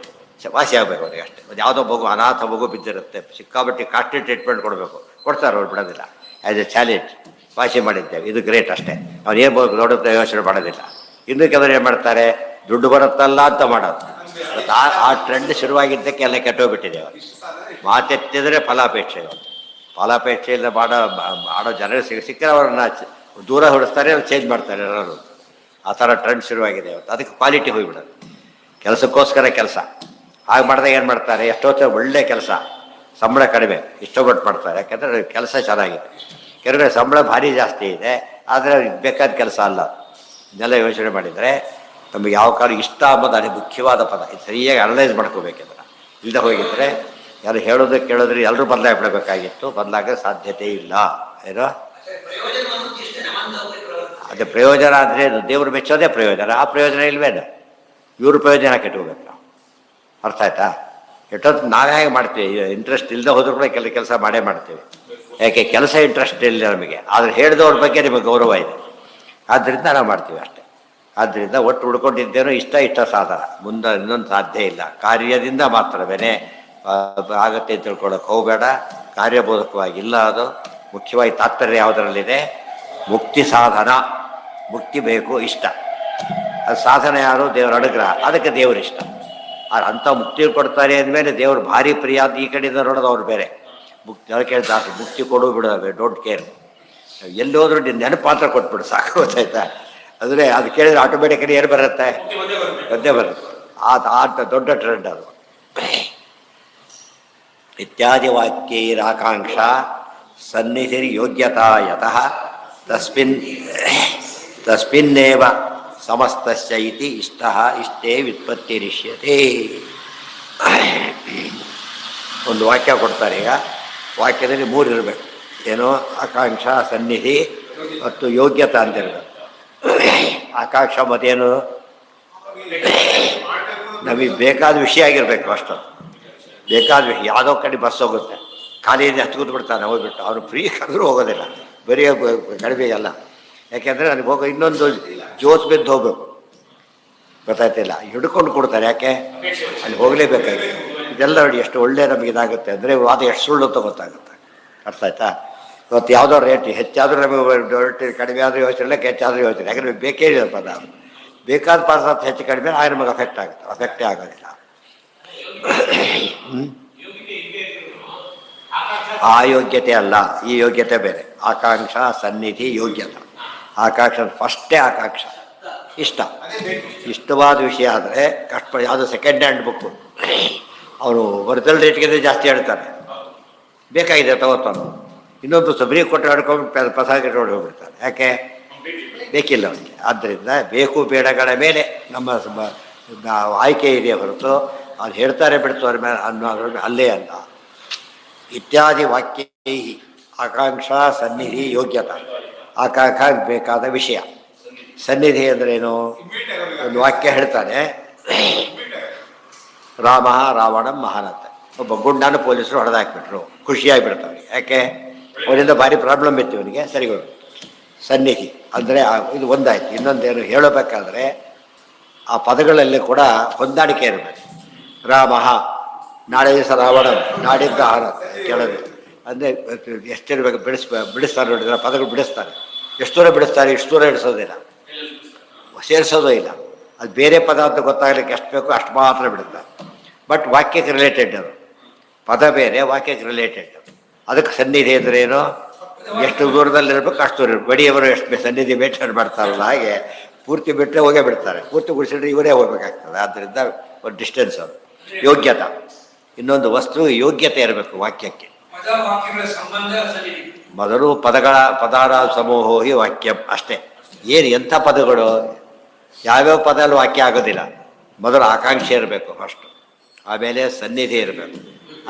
ವಾಸಿ ಆಗಬೇಕು ಅವ್ರಿಗೆ ಅಷ್ಟೇ. ಒಂದು ಯಾವುದೋ ಮಗು ಅನಾಥ ಮಗು ಬಿದ್ದಿರುತ್ತೆ, ಸಿಕ್ಕಾಬಟ್ಟಿ ಕಾಸ್ಟ್ಲಿ ಟ್ರೀಟ್ಮೆಂಟ್ ಕೊಡಬೇಕು, ಕೊಡ್ತಾರೆ, ಅವ್ರು ಬಿಡೋದಿಲ್ಲ. ಆ್ಯಸ್ ಎ ಚಾಲೆಂಜ್ ವಾಸಿ ಮಾಡಿದ್ದೇವೆ, ಇದು ಗ್ರೇಟ್ ಅಷ್ಟೇ. ಅವ್ರು ಏನು ನೋಡುತ್ತೆ ಯೋಚನೆ ಮಾಡೋದಿಲ್ಲ. ಇನ್ನು ಕೆಲವರು ಏನು ಮಾಡ್ತಾರೆ, ದುಡ್ಡು ಬರುತ್ತಲ್ಲ ಅಂತ ಮಾಡೋದು. ಆ ಟ್ರೆಂಡ್ ಶುರುವಾಗಿದ್ದಕ್ಕೆ ಎಲ್ಲ ಕೆಟ್ಟೋಗ್ಬಿಟ್ಟಿದೆ. ಅವರು ಮಾತೆತ್ತಿದ್ರೆ ಫಲಾಪೇಕ್ಷೆ, ಫಲಾಪೇಕ್ಷೆಯಿಂದ ಮಾಡೋ ಜನರು ಸಿಕ್ಕರೆ ಅವ್ರನ್ನ ದೂರ ಹೊಡಿಸ್ತಾರೆ, ಅವ್ರು ಚೇಂಜ್ ಮಾಡ್ತಾರೆ ಎಲ್ಲರೂ. ಆ ಥರ ಟ್ರೆಂಡ್ ಶುರುವಾಗಿದೆ ಇವತ್ತು. ಅದಕ್ಕೆ ಕ್ವಾಲಿಟಿ ಹೋಗಿಬಿಡೋದು, ಕೆಲಸಕ್ಕೋಸ್ಕರ ಕೆಲಸ. ಹಾಗೆ ಮಾಡಿದಾಗ ಏನು ಮಾಡ್ತಾರೆ, ಎಷ್ಟೊತ್ತು ಒಳ್ಳೆ ಕೆಲಸ, ಸಂಬಳ ಕಡಿಮೆ, ಇಷ್ಟಪಟ್ಟು ಮಾಡ್ತಾರೆ, ಯಾಕೆಂದರೆ ಕೆಲಸ ಚೆನ್ನಾಗಿದೆ. ಕೆಲವರಿಗೆ ಸಂಬಳ ಭಾರಿ ಜಾಸ್ತಿ ಇದೆ, ಆದರೆ ಬೇಕಾದ ಕೆಲಸ ಅಲ್ಲ. ಇದನ್ನೆಲ್ಲ ಯೋಚನೆ ಮಾಡಿದರೆ ನಮಗೆ ಯಾವ ಕಾಲ ಇಷ್ಟ ಅಂಬೋದು ಅದೇ ಮುಖ್ಯವಾದ ಪದ. ಇದು ಸರಿಯಾಗಿ ಅನಲೈಸ್ ಮಾಡ್ಕೋಬೇಕಂದ್ರೆ, ಇಲ್ಲದೆ ಹೋಗಿದ್ರೆ ಯಾರು ಹೇಳೋದು ಕೇಳೋದ್ರೆ ಎಲ್ಲರೂ ಬದಲಾಗಿಬಿಡಬೇಕಾಗಿತ್ತು. ಬದಲಾಗ ಸಾಧ್ಯತೆ ಇಲ್ಲ. ಏನೋ ಅದೇ ಪ್ರಯೋಜನ ಅಂದರೆ ದೇವರು ಮೆಚ್ಚೋದೇ ಪ್ರಯೋಜನ. ಆ ಪ್ರಯೋಜನ ಇಲ್ವೇನು, ಇವ್ರ ಪ್ರಯೋಜನ ಕೆಟ್ಟೋಗ್ಬೇಕು ನಾವು. ಅರ್ಥ ಆಯ್ತಾ? ಎಷ್ಟೊತ್ತು ನಾವೇ ಹೇಗೆ ಮಾಡ್ತೀವಿ, ಇಂಟ್ರೆಸ್ಟ್ ಇಲ್ಲದೆ ಹೋದ್ರೂ ಕೂಡ ಕೆಲಸ ಮಾಡೇ ಮಾಡ್ತೀವಿ. ಯಾಕೆ? ಕೆಲಸ ಇಂಟ್ರೆಸ್ಟ್ ಇಲ್ಲ ನಮಗೆ, ಆದರೆ ಹೇಳಿದವ್ರ ಬಗ್ಗೆ ನಿಮಗೆ ಗೌರವ ಇದೆ, ಆದ್ದರಿಂದ ನಾವು ಮಾಡ್ತೀವಿ ಅಷ್ಟೇ. ಆದ್ದರಿಂದ ಒಟ್ಟು ಉಳ್ಕೊಂಡಿದ್ದೇನೋ ಇಷ್ಟ ಸಾಧನ, ಮುಂದೆ ಇನ್ನೊಂದು ಸಾಧ್ಯ ಇಲ್ಲ. ಕಾರ್ಯದಿಂದ ಮಾತ್ರವೇ ಆಗತ್ತೆ ಅಂತ ತಿಳ್ಕೊಳ್ಳೋಕೆ ಹೋಗಬೇಡ. ಕಾರ್ಯಬೋಧಕವಾಗಿಲ್ಲ ಅದು. ಮುಖ್ಯವಾಗಿ ತಾತ್ಪರ್ಯ ಯಾವುದರಲ್ಲಿದೆ? ಮುಕ್ತಿ ಸಾಧನ, ಮುಕ್ತಿ ಬೇಕು, ಇಷ್ಟ. ಅದು ಸಾಧನ ಯಾರು? ದೇವರ ಅನುಗ್ರಹ, ಅದಕ್ಕೆ ದೇವರು ಇಷ್ಟ. ಅಂಥ ಮುಕ್ತಿ ಕೊಡ್ತಾರೆ ಅಂದಮೇಲೆ ದೇವರು ಭಾರಿ ಪ್ರಿಯ. ಈ ಕಡೆಯಿಂದ ನೋಡೋದು ಅವ್ರು ಬೇರೆ. ಮುಕ್ತಿ ಅದಕ್ಕೆ ಹೇಳ್ತಾರೆ, ಮುಕ್ತಿ ಕೊಡು ಬಿಡೋದು, ಡೋಂಟ್ ಕೇರ್. ಎಲ್ಲಿ ಹೋದ್ರೂ ನೆನಪು ಮಾತ್ರ ಕೊಟ್ಬಿಡು ಸಾಕು, ಗೊತ್ತಾಯ್ತಾ? ಅಂದರೆ ಅದು ಕೇಳಿದ್ರೆ ಆಟೋಮೆಟಿಕಲಿ ಏನು ಬರುತ್ತೆ? ಒಂದೇ ಬರುತ್ತೆ. ಆ ದೊಡ್ಡ ಟ್ರೆಂಡ್ ಅದು. ಇತ್ಯಾದಿ ವಾಕ್ಯೈರಾಕಾಂಕ್ಷ ಸನ್ನಿಧಿರ್ ಯೋಗ್ಯತಾ ಯತಃ ತಸ್ಮಿನ್ನೇವ ಸಮಸ್ತಸ್ಯ ಇತಿ ಇಷ್ಟಃ ಇಷ್ಟೇ ವ್ಯುತ್ಪತ್ತಿರಿಷ್ಯತೆ. ಒಂದು ವಾಕ್ಯ ಕೊಡ್ತಾರೆ. ಈಗ ವಾಕ್ಯದಲ್ಲಿ 3 ಇರಬೇಕು. ಏನೋ ಆಕಾಂಕ್ಷ, ಸನ್ನಿಧಿ ಮತ್ತು ಯೋಗ್ಯತಾ ಅಂತಿರಬೇಕು. ಆಕಾಂಕ್ಷ ಮತ್ತೇನು? ನಮಗೆ ಬೇಕಾದ ವಿಷಯ ಆಗಿರಬೇಕು ಅಷ್ಟು. ಬೇಕಾದ ವಿಷಯ, ಯಾವುದೋ ಕಡೆ ಬಸ್ ಹೋಗುತ್ತೆ, ಖಾಲಿಯಿಂದ ಹತ್ಕೊತ್ ಬಿಡ್ತಾನೆ, ಹೋಗ್ಬಿಟ್ಟು ಅವನು ಫ್ರೀ ಕರೆದ್ರೂ ಹೋಗೋದಿಲ್ಲ, ಬರೀ ಕಡಿಮೆ ಅಲ್ಲ. ಯಾಕೆಂದರೆ ನನಗೆ ಹೋಗೋ ಇನ್ನೊಂದು ಜೋತ್ ಬಿದ್ದು ಹೋಗ್ಬೇಕು, ಗೊತ್ತಾಯ್ತಿಲ್ಲ, ಹಿಡ್ಕೊಂಡು ಕೊಡ್ತಾರೆ. ಯಾಕೆ? ಅಲ್ಲಿ ಹೋಗಲೇಬೇಕಾಗಿದೆ. ಇದೆಲ್ಲ ನೋಡಿ ಎಷ್ಟು ಒಳ್ಳೆ ನಮಗೆ ಇದಾಗುತ್ತೆ ಅಂದರೆ ವಾದ ಎಷ್ಟು ಸುಳ್ಳು ಅಂತ ಗೊತ್ತಾಗುತ್ತೆ. ಅರ್ಥ ಆಯ್ತಾ? ಇವತ್ತು ಯಾವುದೋ ರೇಟ್ ಹೆಚ್ಚಾದರೂ ನಮಗೆ ರೇಟ್ ಕಡಿಮೆ ಆದರೂ ಯೋಚನೆ ಇಲ್ಲ, ಹೆಚ್ಚಾದರೂ ಯೋಚನೆ. ಯಾಕಂದರೆ ಬೇಕೇ ಇಲ್ಲ ಪದ. ಬೇಕಾದ ಪದಾರ್ಥ ಹೆಚ್ಚು ಕಡಿಮೆ ಆಗ ನಮಗೆ ಅಫೆಕ್ಟ್ ಆಗುತ್ತೆ, ಅಫೆಕ್ಟೇ ಆಗೋದಿಲ್ಲ. ಆ ಯೋಗ್ಯತೆ ಅಲ್ಲ, ಈ ಯೋಗ್ಯತೆ ಬೇರೆ. ಆಕಾಂಕ್ಷ, ಸನ್ನಿಧಿ, ಯೋಗ್ಯತೆ. ಆಕಾಂಕ್ಷ ಫಸ್ಟೇ ಆಕಾಂಕ್ಷ, ಇಷ್ಟ. ಇಷ್ಟವಾದ ವಿಷಯ ಆದರೆ ಕಷ್ಟ. ಯಾವುದೋ ಸೆಕೆಂಡ್ ಹ್ಯಾಂಡ್ ಬುಕ್ಕು ಅವನು ಒರಿಜಿನಲ್ ರೇಟ್ಗಿಂತ ಜಾಸ್ತಿ ಹೇಳ್ತಾನೆ, ಬೇಕಾಗಿದೆ ತಗೋತಾನು. ಇನ್ನೊಂದು ಸಬರಿ ಕೊಟ್ಟು ಹಿಡ್ಕೊಂಡು ಪಸಾಗಿ ನೋಡಿ ಹೋಗ್ಬಿಡ್ತಾನೆ. ಯಾಕೆ? ಬೇಕಿಲ್ಲ ಅವನಿಗೆ. ಆದ್ದರಿಂದ ಬೇಕು ಬೇಡಗಳ ಮೇಲೆ ನಮ್ಮ ಆಯ್ಕೆ ಇದೆ ಹೊರತು ಅವ್ರು ಹೇಳ್ತಾರೆ ಬಿಡ್ತಾರೆ ಮೇಲೆ ಅನ್ನೋದ್ರ ಅಲ್ಲೇ ಅಲ್ಲ. ಇತ್ಯಾದಿ ವಾಕ್ಯ ಆಕಾಂಕ್ಷ ಸನ್ನಿಧಿ ಯೋಗ್ಯತಾ. ಆಕಾಂಕ್ಷ ಬೇಕಾದ ವಿಷಯ. ಸನ್ನಿಧಿ ಅಂದ್ರೇನು? ಒಂದು ವಾಕ್ಯ ಹೇಳ್ತಾನೆ, ರಾಮ ರಾವಣಂ ಮಹಾನತ. ಒಬ್ಬ ಗುಂಡನ ಪೊಲೀಸರು ಹೊಡೆದಾಕ್ಬಿಟ್ರು, ಖುಷಿಯಾಗಿಬಿಡ್ತಾವೆ. ಯಾಕೆ? ಅವರಿಂದ ಭಾರಿ ಪ್ರಾಬ್ಲಮ್ ಇತ್ತು ಇವನಿಗೆ, ಸರಿ ಹೋಗಿ. ಸನ್ನಿಧಿ ಅಂದರೆ ಇದು ಒಂದಾಯ್ತು. ಇನ್ನೊಂದೇನು ಹೇಳಬೇಕಾದ್ರೆ ಆ ಪದಗಳಲ್ಲಿ ಕೂಡ ಹೊಂದಾಣಿಕೆ ಇರಬೇಕು. ರಾಮ, ನಾಳೆ ದಿವಸ ರಾವಣ, ನಾಡಿದ್ದ ಆಹಾರ ಕೇಳೋದು ಅಂದರೆ ಎಷ್ಟಿರಬೇಕು. ಬಿಡಿಸ್ತಾರೆ ನೋಡಿದ್ರೆ ಪದಗಳು ಬಿಡಿಸ್ತಾರೆ. ಎಷ್ಟು ದೂರ ಬಿಡಿಸ್ತಾರೆ? ಇಷ್ಟು ದೂರ ಇಡಿಸೋದಿಲ್ಲ, ಸೇರಿಸೋದೂ ಇಲ್ಲ. ಅದು ಬೇರೆ ಪದ ಅಂತ ಗೊತ್ತಾಗಲಿಕ್ಕೆ ಎಷ್ಟು ಬೇಕೋ ಅಷ್ಟು ಮಾತ್ರ ಬಿಡುತ್ತಾರೆ. ಬಟ್ ವಾಕ್ಯಕ್ಕೆ ರಿಲೇಟೆಡ್ ಅದು. ಪದ ಬೇರೆ, ವಾಕ್ಯಕ್ಕೆ ರಿಲೇಟೆಡ್. ಅದಕ್ಕೆ ಸನ್ನಿಧಿ ಅಂದ್ರೇನು? ಎಷ್ಟು ದೂರದಲ್ಲಿರ್ಬೇಕು ಅಷ್ಟು ದೂರ ಇರ್ಬೇಕು. ಬಡಿಯವರು ಎಷ್ಟು ಸನ್ನಿಧಿ ಮೇಂಟೈನ್ ಮಾಡ್ತಾರಲ್ಲ ಹಾಗೆ ಪೂರ್ತಿ ಬಿಟ್ಟರೆ ಹೋಗೇ ಬಿಡ್ತಾರೆ, ಪೂರ್ತಿ ಗುಡಿಸಿದ್ರೆ ಇವರೇ ಹೋಗ್ಬೇಕಾಗ್ತದೆ. ಆದ್ದರಿಂದ ಒಂದು ಡಿಸ್ಟೆನ್ಸ್ ಅದು ಯೋಗ್ಯತೆ. ಇನ್ನೊಂದು ವಸ್ತು ಯೋಗ್ಯತೆ ಇರಬೇಕು ವಾಕ್ಯಕ್ಕೆ. ಮೊದಲು ಪದಾರ ಸಮೂಹೋ ಹಿ ವಾಕ್ಯಂ ಅಷ್ಟೇ. ಏನು ಎಂಥ ಪದಗಳು, ಯಾವ್ಯಾವ ಪದ ಅಲ್ಲಿ ವಾಕ್ಯ ಆಗೋದಿಲ್ಲ. ಮೊದಲು ಆಕಾಂಕ್ಷೆ ಇರಬೇಕು ಫಸ್ಟು, ಆಮೇಲೆ ಸನ್ನಿಧಿ ಇರಬೇಕು,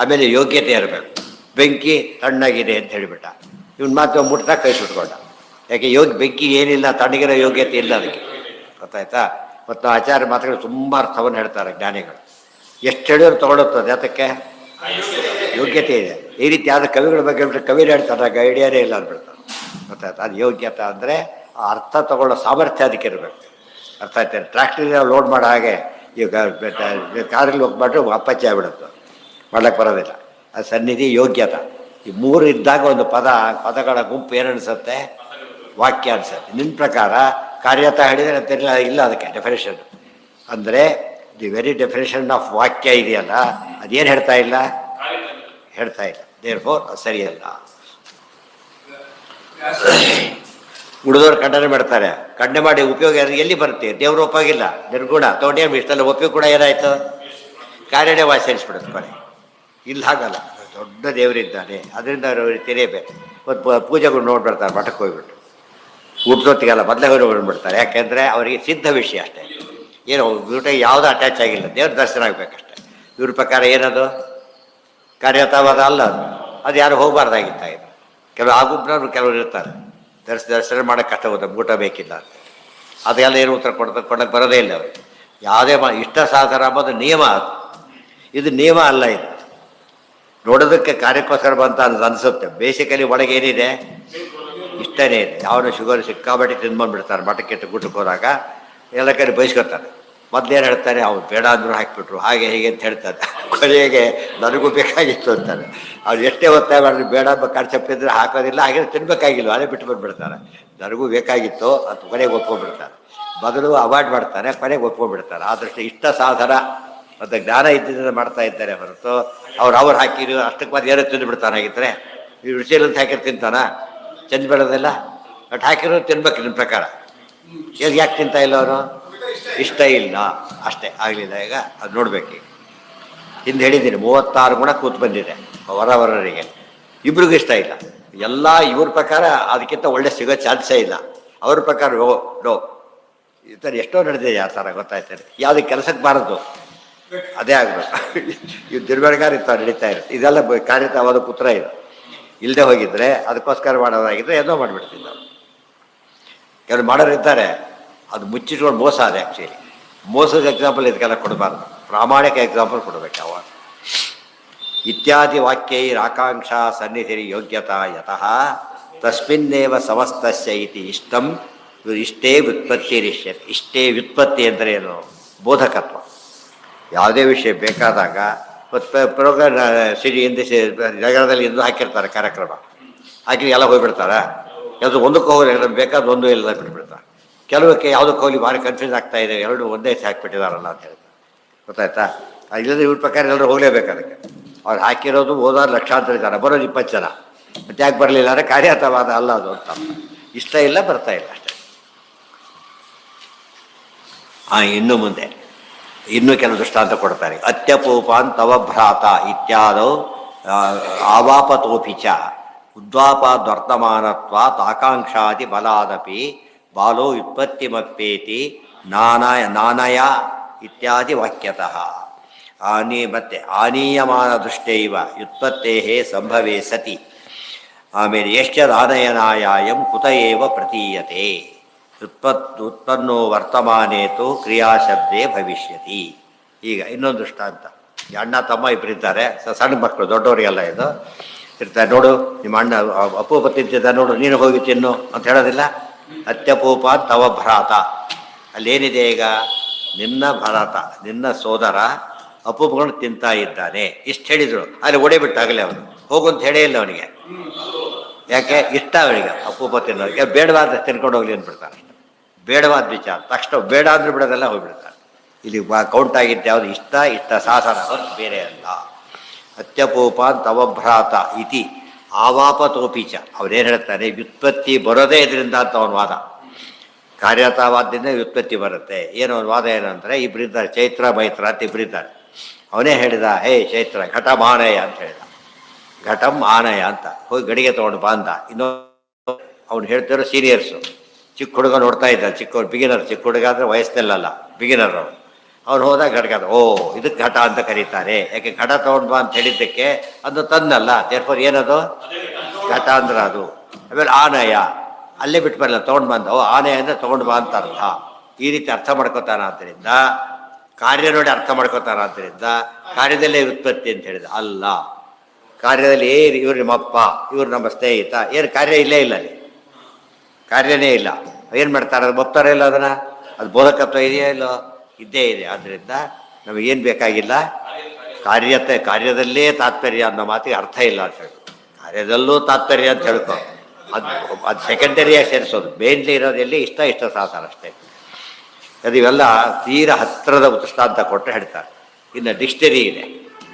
ಆಮೇಲೆ ಯೋಗ್ಯತೆ ಇರಬೇಕು. ಬೆಂಕಿ ತಣ್ಣಗಿದೆ ಅಂತ ಹೇಳಿಬಿಟ್ಟ, ಇವನು ಮಾತು ಮುಟ್ಟಾಗ ಕೈ ಸುಟ್ಕೊಂಡ. ಯಾಕೆ ಬೆಂಕಿ ಏನಿಲ್ಲ, ತಣ್ಣಗಿರೋ ಯೋಗ್ಯತೆ ಇಲ್ಲ ಅದಕ್ಕೆ. ಗೊತ್ತಾಯ್ತಾ? ಮತ್ತು ಆಚಾರ್ಯ ಮಾತುಗಳು ತುಂಬ ಅರ್ಥವನ್ನು ಹೇಳ್ತಾರೆ ಜ್ಞಾನಿಗಳು. ಎಷ್ಟು ಹೇಳಿದ್ರು ತಗೊಳುತ್ತದೆ, ಅದಕ್ಕೆ ಯೋಗ್ಯತೆ ಇದೆ. ಈ ರೀತಿ ಆದ ಕವಿಗಳ ಬಗ್ಗೆ ಹೇಳ್ಬಿಟ್ರೆ ಕವಿರು ಹೇಳ್ತಾರೆ ಐಡಿಯಾನೇ ಇಲ್ಲ ಅಂದ್ಬಿಡ್ತಾರೆ. ಗೊತ್ತಾಯ್ತಾ? ಅದು ಯೋಗ್ಯತೆ ಅಂದರೆ ಆ ಅರ್ಥ ತಗೊಳ್ಳೋ ಸಾಮರ್ಥ್ಯ ಅದಕ್ಕೆ ಇರಬೇಕು. ಅರ್ಥ ಆಯ್ತಾರೆ? ಟ್ರ್ಯಾಕ್ಟ್ರಿಗೆ ಲೋಡ್ ಮಾಡೋ ಹಾಗೆ ಈಗ ಕಾರಲ್ಲಿ ಹೋಗ್ಬಿಟ್ರೆ ಅಪ್ಪಚ್ಚಿ ಆಗ್ಬಿಡುತ್ತೆ, ಮಾಡ್ಲಿಕ್ಕೆ ಬರೋದಿಲ್ಲ. ಅದು ಸನ್ನಿಧಿ ಯೋಗ್ಯತೆ ಈ ಮೂರು ಇದ್ದಾಗ ಒಂದು ಪದಗಳ ಗುಂಪು ಏನು ಅನಿಸುತ್ತೆ, ವಾಕ್ಯ ಅನಿಸುತ್ತೆ. ನಿನ್ನ ಪ್ರಕಾರ ಕಾರ್ಯತ ಹೇಳಿದರೆ ಅಂತೆಲ್ಲ ಇಲ್ಲ ಅದಕ್ಕೆ ಡೆಫಿನೇಷನ್. ಅಂದರೆ ದಿ ವೆರಿ ಡೆಫಿನೇಷನ್ ಆಫ್ ವಾಕ್ಯ ಇದೆಯಲ್ಲ, ಅದೇನು ಹೇಳ್ತಾ ಇಲ್ಲ, ದೇರ್ಫೋರ್ ಅದು ಸರಿಯಲ್ಲ. ಉಳಿದವ್ರು ಖಂಡನೆ ಮಾಡ್ತಾರೆ, ಖಂಡನೆ ಮಾಡಿ ಉಪಯೋಗ ಎಲ್ಲಿ ಬರುತ್ತೆ? ದೇವ್ರ ಉಪಯೋಗಿಲ್ಲ, ನಿರ್ಗುಣ ತಗೊಂಡೇ ಇಷ್ಟೆಲ್ಲ ಉಪಯೋಗ ಕೂಡ ಏನಾಯಿತು, ಕಾರ್ಯನೇ ವಾಸಿಸ್ಬಿಡುತ್ತೆ ಕೊನೆ. ಇಲ್ಲಿ ಹಾಗಲ್ಲ, ದೊಡ್ಡ ದೇವರಿದ್ದಾನೆ, ಅದರಿಂದ ಅವರು ತೆರೆಯಬೇಕು. ಮತ್ತು ಪೂಜೆಗಳು ನೋಡ್ಬಿಡ್ತಾರೆ ಮಠಕ್ಕೆ ಹೋಗ್ಬಿಟ್ಟು, ಊಟದೊತ್ತಿಗೆಲ್ಲ ಮೊದಲೇ ಹೋಗಿ ನೋಡ್ಬಿಡ್ತಾರೆ. ಯಾಕೆಂದರೆ ಅವರಿಗೆ ಸಿದ್ಧ ವಿಷಯ ಅಷ್ಟೇ, ಏನು ಊಟಕ್ಕೆ ಯಾವುದೂ ಅಟ್ಯಾಚ್ ಆಗಿಲ್ಲ, ದೇವ್ರ ದರ್ಶನ ಆಗಬೇಕಷ್ಟೆ. ಇವ್ರ ಪ್ರಕಾರ ಏನದು ಕಾರ್ಯತವಾದ ಅಲ್ಲ, ಅದು ಯಾರು ಹೋಗಬಾರ್ದಾಗಿತ್ತ. ಇದು ಕೆಲವು ಆಗುಬ್ನವ್ರು ಕೆಲವರು ಇರ್ತಾರೆ, ದರ್ಶನ ಮಾಡೋಕ್ಕೆ ಕಷ್ಟ ಹೋದ, ಊಟ ಬೇಕಿಲ್ಲ ಅಂತ. ಅದೆಲ್ಲ ಏನು ಉತ್ತರ ಕೊಡೋಕ್ಕೆ ಬರೋದೇ ಇಲ್ಲ ಅವ್ರಿಗೆ. ಯಾವುದೇ ಇಷ್ಟ ಸಾಧನ ಅಂಬೋದು ನಿಯಮ, ಅದು ಇದು ನಿಯಮ ಅಲ್ಲ. ಇದು ನೋಡೋದಕ್ಕೆ ಕಾರ್ಯಕ್ಕೋಸ್ಕರ ಬಂತ ಅನಿಸುತ್ತೆ, ಬೇಸಿಕಲಿ ಒಳಗೆ ಏನಿದೆ, ಇಷ್ಟನೇ ಇದೆ. ಯಾವನು ಶುಗರ್ ಸಿಕ್ಕಾಬಟ್ಟಿ ತಿಂದ್ಬಂದ್ಬಿಡ್ತಾರೆ ಮಠಕ್ಕೆ ಊಟಕ್ಕೆ ಹೋದಾಗ, ಎಲ್ಲ ಕಡೆ ಬಯಸ್ಕೊತಾರೆ. ಮೊದಲೇನು ಹೇಳ್ತಾರೆ, ಅವ್ರು ಬೇಡ ಅಂದರೂ ಹಾಕಿಬಿಟ್ರು, ಹಾಗೆ ಹೀಗೆ ಅಂತ ಹೇಳ್ತಾರೆ. ಕೊನೆಗೆ ನನಗೂ ಬೇಕಾಗಿತ್ತು ಅಂತಾರೆ. ಅವ್ರು ಎಷ್ಟೇ ಒತ್ತಾಯ ಮಾಡಿದ್ರು ಬೇಡ ಕಾನ್ಸೆಪ್ಟ್ ಇದ್ದರೆ ಹಾಕೋದಿಲ್ಲ, ಹಾಗೆ ತಿನ್ಬೇಕಾಗಿಲ್ಲ, ಅದೇ ಬಿಟ್ಟು ಬಂದುಬಿಡ್ತಾರೆ. ನನಗೂ ಬೇಕಾಗಿತ್ತು ಅಂತ ಕೊನೆಗೆ ಒಪ್ಕೊಂಡ್ಬಿಡ್ತಾರೆ. ಮೊದಲು ಅವಾಯ್ಡ್ ಮಾಡ್ತಾರೆ, ಕೊನೆಗೆ ಒಪ್ಕೊಂಡ್ಬಿಡ್ತಾರೆ. ಆದಷ್ಟು ಇಷ್ಟ ಸಾಧನ ಮತ್ತು ಜ್ಞಾನ ಇದ್ದಿದ್ದರಿಂದ ಮಾಡ್ತಾ ಇದ್ದಾರೆ ಹೊರತು ಅವ್ರು ಹಾಕಿರು ಅಷ್ಟಕ್ಕೆ ಮತ್ತೆ ಏನೋ ತಿಂದುಬಿಡ್ತಾನೆ. ಹಾಗಿದ್ರೆ ಈ ರುಚಿಯಲ್ಲಂತ ಹಾಕಿರು ತಿಂತಾನ, ಚೆಂದ ಬೆಳೆದಿಲ್ಲ, ಬಟ್ ಹಾಕಿರೋ ತಿನ್ಬೇಕು ನಿಮ್ಮ ಪ್ರಕಾರ. ಯಾಕೆ ತಿಂತಾ ಇಲ್ಲ ಅವನು, ಇಷ್ಟ ಇಲ್ಲ ಅಷ್ಟೇ, ಆಗಲಿಲ್ಲ. ಈಗ ಅದು ನೋಡ್ಬೇಕು. ಹಿಂದೆ ಹೇಳಿದ್ದೀನಿ 36 ಗುಣ ಕೂತು ಬಂದಿದೆ ವರವರರಿಗೆ, ಇಬ್ರಿಗೂ ಇಷ್ಟ ಇಲ್ಲ. ಎಲ್ಲ ಇವ್ರ ಪ್ರಕಾರ ಅದಕ್ಕಿಂತ ಒಳ್ಳೆ ಸಿಗೋ ಚಾನ್ಸೇ ಇಲ್ಲ. ಅವ್ರ ಪ್ರಕಾರ ನೋ ಈ ಥರ ಎಷ್ಟೋ ನಡೆದಿದೆ ಆ ಥರ. ಗೊತ್ತಾಯ್ತಾರೆ, ಯಾವುದಕ್ಕೆ ಕೆಲಸಕ್ಕೆ ಬಾರದು ಅದೇ ಆಗ್ಬೇಕು. ಇವು ದುರ್ಬೆಳಗಾರ ಇರ್ತಾವೆ ನಡೀತಾ ಇರುತ್ತೆ. ಇದೆಲ್ಲ ಕಾರ್ಯತವಾದ ಪುತ್ರ ಇದು. ಇಲ್ಲದೆ ಹೋಗಿದ್ರೆ ಅದಕ್ಕೋಸ್ಕರ ಮಾಡೋದಾಗಿದ್ದರೆ ಏನೋ ಮಾಡಿಬಿಡ್ತೀವಿ ನಾವು. ಕೆಲವು ಮಾಡೋರು ಇರ್ತಾರೆ, ಅದು ಮುಚ್ಚಿಟ್ಕೊಂಡು ಮೋಸ. ಅದು ಆ್ಯಕ್ಚುಲಿ ಮೋಸದ ಎಕ್ಸಾಂಪಲ್ ಇದಕ್ಕೆಲ್ಲ ಕೊಡಬಾರ್ದು, ಪ್ರಾಮಾಣಿಕ ಎಕ್ಸಾಂಪಲ್ ಕೊಡಬೇಕು ಅವಾಗ. ಇತ್ಯಾದಿ ವಾಕ್ಯೈರಾಕಾಂಕ್ಷಾ ಸನ್ನಿಧಿರಿ ಯೋಗ್ಯತಾ ಯತಃ ತಸ್ಮಿನ್ನೇವ ಸಮಸ್ತಸ್ಯ ಇತಿ ಇಷ್ಟಂ. ಇಷ್ಟೇ ವ್ಯುತ್ಪತ್ತಿರಿಷ್ಯತೆ. ಇಷ್ಟೇ ವ್ಯುತ್ಪತ್ತಿ ಅಂದರೆ ಏನು, ಬೋಧಕತ್ವ. ಯಾವುದೇ ವಿಷಯ ಬೇಕಾದಾಗ ಪ್ರೋಗ್ರಾಮ್ ಹಿಂದೆ ನಗರದಲ್ಲಿ ಎಂದು ಹಾಕಿರ್ತಾರೆ ಕಾರ್ಯಕ್ರಮ, ಹಾಕಿ ಎಲ್ಲ ಹೋಗ್ಬಿಡ್ತಾರೆ. ಯಾವುದು ಒಂದಕ್ಕೆ ಹೋಗಿ ಬೇಕಾದ ಒಂದು ಎಲ್ಲ ಬಿಟ್ಬಿಡ್ತಾರೆ. ಕೆಲವಕ್ಕೆ ಯಾವುದಕ್ಕೆ ಹೋಗಿ ಭಾರಿ ಕನ್ಫ್ಯೂಸ್ ಆಗ್ತಾ ಇದೆ, ಎರಡು ಒಂದೇ ಹಾಕಿಬಿಟ್ಟಿದಾರಲ್ಲ ಅಂತ ಹೇಳ್ತಾರೆ. ಗೊತ್ತಾಯ್ತಾ? ಇಲ್ಲದೆ ಇವ್ರ ಪ್ರಕಾರ ಎಲ್ಲರೂ ಹೋಗಲೇಬೇಕು ಅದಕ್ಕೆ. ಅವ್ರು ಹಾಕಿರೋದು ಓದೋರು ಲಕ್ಷಾಂತರ ಇದ್ದಾರೆ, ಬರೋದು 20 ಜನ. ಮತ್ತೆ ಯಾಕೆ ಬರಲಿಲ್ಲ ಅಂದರೆ ಕಾರ್ಯತವಾದ ಅಲ್ಲ ಅದು ಅಂತ. ಇಷ್ಟ ಇಲ್ಲ, ಬರ್ತಾ ಇಲ್ಲ ಅಷ್ಟೇ. ಇನ್ನು ಮುಂದೆ ಇನ್ನೂ ಕೆಲವು ದೃಷ್ಟಾಂತ ಕೊಡ್ತಾರೆ. ಅತ್ಯಪೂಪಾನ್ ತವ ಭ್ರಾತ ಇತ್ಯಾದೌ ಆವಾಪತೋಪಿ ಚ ಉದ್ವಾಪಾದ್ವರ್ತಮಾನತ್ವಾತ್ ಆಕಾಂಕ್ಷಾದಿ ಬಲಾದಪಿ ಬಾಲೋ ವ್ಯುತ್ಪತ್ತಿಮಪ್ಪೇತಿ ನಾನಯ ಇತ್ಯಾದಿ ವಾಕ್ಯತಃ. ಮತ್ತೆ ಆನೀಯಮಾನ ದೃಷ್ಟೈವ ವ್ಯುತ್ಪತ್ತೇ ಸಂಭವೇ ಸತಿ. ಆಮೇಲೆ ಯಶ್ಚದಾನಯನಾಯಾಯಂ ಕುತ ಏವ ಪ್ರತೀಯತೆ. ಉತ್ಪನ್ನೋ ವರ್ತಮಾನೇತು ಕ್ರಿಯಾಶಬ್ದೇ ಭವಿಷ್ಯತಿ. ಈಗ ಇನ್ನೊಂದು ದೃಷ್ಟಾಂತ. ಅಣ್ಣ ತಮ್ಮ ಇಬ್ಬರಿದ್ದಾರೆ, ಸಣ್ಣ ಮಕ್ಕಳು, ದೊಡ್ಡವರಿಗೆಲ್ಲ ಇದು ಇರ್ತಾರೆ. ನೋಡು ನಿಮ್ಮ ಅಣ್ಣ ಅಪೂಪ ತಿಂತಿದ್ದ, ನೋಡು ನೀನು ಹೋಗಿ ತಿನ್ನು ಅಂತ ಹೇಳೋದಿಲ್ಲ. ಅತ್ಯಪೂಪ ತವ ಭ್ರಾತ, ಅಲ್ಲೇನಿದೆ ಈಗ, ನಿನ್ನ ಭರಾತ ನಿನ್ನ ಸೋದರ ಅಪೂಪಗಳನ್ನು ತಿಂತಾ ಇದ್ದಾನೆ. ಇಷ್ಟು ಹೇಳಿದರು, ಅಲ್ಲಿ ಓಡೇಬಿಟ್ಟಾಗಲೇ ಅವನು ಹೋಗು ಅಂತ ಹೇಳೇ ಇಲ್ಲ ಅವನಿಗೆ. ಯಾಕೆ? ಇಷ್ಟ ಅವನಿಗೆ ಅಪೂಪ ತಿನ್ನೋರಿಗೆ. ಬೇಡವಾದ ತಿನ್ಕೊಂಡು ಹೋಗ್ಲಿ ಅಂದ್ಬಿಡ್ತಾನೆ. ಬೇಡವಾದ ವಿಚಾರ ತಕ್ಷಣ ಬೇಡ ಅಂದ್ರೂ ಬಿಡೋದೆಲ್ಲ ಹೋಗ್ಬಿಡ್ತಾನೆ. ಇಲ್ಲಿ ಕೌಂಟ್ ಆಗಿದ್ದೆ ಯಾವುದು, ಇಷ್ಟ ಸಾಧನ ಹೊರತು ಬೇರೆ ಅಲ್ಲ. ಅತ್ಯಪೂಪ ತವ ಭ್ರಾತ ಇತಿ ಆವಾಪತೋಪೀಚ ಅವನೇನು ಹೇಳ್ತಾನೆ, ವ್ಯುತ್ಪತ್ತಿ ಬರೋದೇ ಇದರಿಂದ ಅಂತ ಅವನ ವಾದ. ಕಾರ್ಯತಾವಾದ್ರಿಂದ ವ್ಯುತ್ಪತ್ತಿ ಬರುತ್ತೆ. ಏನು ಅವನ ವಾದ ಏನು ಅಂದರೆ, ಇಬ್ಬರಿದ್ದಾರೆ, ಚೈತ್ರ ಮೈತ್ರ ಅಂತ ಇಬ್ಬರಿದ್ದಾರೆ. ಅವನೇ ಹೇಳಿದ, ಹೇ ಚೈತ್ರ ಘಟಂ ಆನಯ ಅಂತ ಹೇಳಿದ. ಘಟಂ ಆನಯ ಅಂತ ಹೋಗಿ ಗಡಿಗೆ ತೊಗೊಂಡು ಬಂದ. ಅವ್ನು ಹೇಳ್ತಿರೋ ಸೀನಿಯರ್ಸು, ಚಿಕ್ಕ ಹುಡುಗ ನೋಡ್ತಾ ಇದ್ದ, ಚಿಕ್ಕ ಬಿಗಿನರ್, ಚಿಕ್ಕ ಹುಡುಗ ಅಂದರೆ ವಯಸ್ಸಲ್ಲಲ್ಲ, ಬಿಗಿನರ್ ಅವನು. ಅವ್ನು ಹೋದಾಗ ಘಟಕ, ಓ ಇದಕ್ಕೆ ಘಟ ಅಂತ ಕರೀತಾರೆ, ಯಾಕೆ ಘಟ ತೊಗೊಂಡು ಬಾ ಅಂತ ಹೇಳಿದ್ದಕ್ಕೆ ಅದು ತಂದಲ್ಲ, ದೇರ್ಫೋರ್ ಏನದು ಘಟ ಅಂದ್ರೆ ಅದು. ಆಮೇಲೆ ಆನಯ ಅಲ್ಲೇ ಬಿಟ್ಟು ಬರಲ್ಲ, ತೊಗೊಂಡು ಬಂದ, ಓ ಆನಯ ಅಂದರೆ ತೊಗೊಂಡು ಬಾ ಅಂತ ಅರ್ಥ. ಈ ರೀತಿ ಅರ್ಥ ಮಾಡ್ಕೋತಾನ. ಆದ್ದರಿಂದ ಕಾರ್ಯ ನೋಡಿ ಅರ್ಥ ಮಾಡ್ಕೋತಾನ. ಆದ್ದರಿಂದ ಕಾರ್ಯದಲ್ಲೇ ಉತ್ಪತ್ತಿ ಅಂತ ಹೇಳಿದ ಅಲ್ಲ. ಕಾರ್ಯದಲ್ಲಿ ಇವ್ರು ನಿಮ್ಮಪ್ಪ, ಇವ್ರು ನಮ್ಮ ಸ್ನೇಹಿತ, ಏನು ಕಾರ್ಯ ಇಲ್ಲೇ ಇಲ್ಲ ಅಲ್ಲಿ, ಕಾರ್ಯನೇ ಇಲ್ಲ. ಏನು ಮಾಡ್ತಾರೆ, ಅದು ಒಪ್ತಾರ ಇಲ್ಲ ಅದನ್ನು, ಅದು ಬೋಧಕತ್ವ ಇದೆಯೋ ಇಲ್ಲೋ, ಇದ್ದೇ ಇದೆ. ಆದ್ದರಿಂದ ನಮಗೇನು ಬೇಕಾಗಿಲ್ಲ, ಕಾರ್ಯದಲ್ಲೇ ತಾತ್ಪರ್ಯ ಅನ್ನೋ ಮಾತಿಗೆ ಅರ್ಥ ಇಲ್ಲ ಅಂತ ಹೇಳಿ, ಕಾರ್ಯದಲ್ಲೂ ತಾತ್ಪರ್ಯ ಅಂತ ಹೇಳ್ಕೊ. ಅದು ಸೆಕೆಂಡರಿಯಾಗಿ ಸೇರಿಸೋದು, ಮೇನ್ಲಿ ಇರೋದು ಎಲ್ಲಿ ಇಷ್ಟ ಸಾಧಾರ ಅಷ್ಟೇ. ಅದು ಇವೆಲ್ಲ ತೀರ ಹತ್ತಿರದ ದೃಷ್ಟಾಂತ ಕೊಟ್ಟರೆ ಹೇಳ್ತಾರೆ. ಇನ್ನು ಡಿಕ್ಷನರಿ ಇದೆ.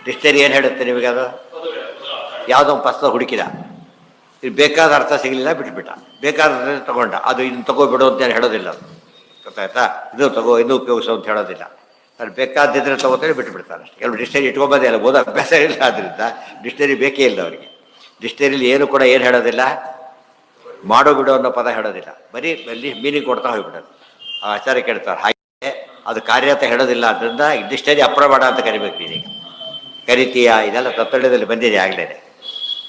ಡಿಕ್ಷನರಿ ಏನು ಹೇಳುತ್ತೆ ನಿಮಗೆ, ಅದು ಯಾವುದೋ ಒಂದು ಪುಸ್ತಕ ಹುಡುಕಿದ, ಇದು ಬೇಕಾದ ಅರ್ಥ ಸಿಗಲಿಲ್ಲ ಬಿಟ್ಬಿಟ್ಟ, ಬೇಕಾದ ತಗೊಂಡ, ಅದು ಇನ್ನು ತಗೋಬಿಡು ಅಂತ ಹೇಳೋದಿಲ್ಲ. ಅದು ಗೊತ್ತಾಯ್ತಾ, ಇದು ತಗೋ, ಇದು ಉಪಯೋಗಿಸೋ ಅಂತ ಹೇಳೋದಿಲ್ಲ. ಅದು ಬೇಕಾದಿದ್ರೆ ತಗೋತಾರೆ ಬಿಟ್ಬಿಡ್ತಾರೆ ಅಷ್ಟೇ. ಕೆಲವು ಡಿಕ್ಷನರಿ ಇಟ್ಕೊಂಬೋದೇ ಇಲ್ಲ, ಓದೋ ಅಭ್ಯಾಸ ಇಲ್ಲ, ಆದ್ದರಿಂದ ಡಿಕ್ಷನರಿ ಬೇಕೇ ಇಲ್ಲ ಅವರಿಗೆ. ಡಿಕ್ಷನರಿಲಿ ಏನು ಕೂಡ ಏನು ಹೇಳೋದಿಲ್ಲ, ಮಾಡೋ ಬಿಡೋ ಅನ್ನೋ ಪದ ಹೇಳೋದಿಲ್ಲ, ಬರೀ ಅಲ್ಲಿ ಮೀನಿಂಗ್ ಕೊಡ್ತಾ ಹೋಗ್ಬಿಡೋದು. ಆಚಾರ್ಯ ಕೇಳ್ತಾರೆ, ಹಾಗೆ ಅದು ಕಾರ್ಯತ ಹೇಳೋದಿಲ್ಲ. ಆದ್ದರಿಂದ ಡಿಕ್ಷನರಿ ಅಪ್ರಮಾಣ ಅಂತ ಕರಿಬೇಕು. ನೀನೀಗ ಕರಿತೀಯಾ, ಇದೆಲ್ಲ ತತ್ತೊಳ್ಯದಲ್ಲಿ ಬಂದಿದೆ ಆಗಲೇ,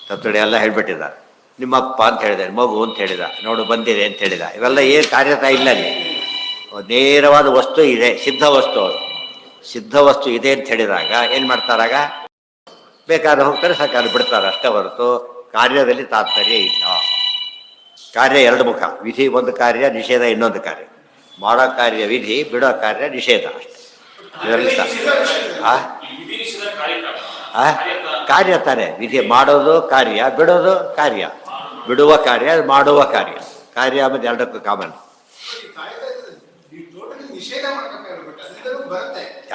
ತತ್ತೊಳ್ಯ ಎಲ್ಲ ಹೇಳ್ಬಿಟ್ಟಿದ್ದಾರೆ. ನಿಮ್ಮಪ್ಪ ಅಂತ ಹೇಳಿದೆ, ಮಗು ಅಂತ ಹೇಳಿದ, ನೋಡು ಬಂದಿದೆ ಅಂತ ಹೇಳಿದ. ಇವೆಲ್ಲ ಏನು ಕಾರ್ಯತ ಇಲ್ಲ ಅಲ್ಲಿ, ನೇರವಾದ ವಸ್ತು ಇದೆ, ಸಿದ್ಧ ವಸ್ತು. ಅದು ಸಿದ್ಧ ವಸ್ತು ಇದೆ ಅಂತ ಹೇಳಿದಾಗ ಏನು ಮಾಡ್ತಾರಾಗ, ಬೇಕಾದ್ರೆ ಹೋಗ್ತಾರೆ, ಸಾಕಾದ್ರೆ ಬಿಡ್ತಾರೆ ಅಷ್ಟೇ ಹೊರತು ಕಾರ್ಯದಲ್ಲಿ ತಾತ್ಪರ್ಯ ಇಲ್ಲ. ಕಾರ್ಯ ಎರಡು ಮುಖ, ವಿಧಿ ಒಂದು ಕಾರ್ಯ, ನಿಷೇಧ ಇನ್ನೊಂದು ಕಾರ್ಯ. ಮಾಡೋ ಕಾರ್ಯ ವಿಧಿ, ಬಿಡೋ ಕಾರ್ಯ ನಿಷೇಧ ಅಷ್ಟೇ. ಇದರಲ್ಲಿ ಕಾರ್ಯ ತಾನೆ, ವಿಧಿ ಮಾಡೋದು ಕಾರ್ಯ, ಬಿಡೋದು ಕಾರ್ಯ, ಬಿಡುವ ಕಾರ್ಯ, ಮಾಡುವ ಕಾರ್ಯ. ಕಾರ್ಯ ಆಮೇಲೆ ಎರಡಕ್ಕೂ ಕಾಮನ್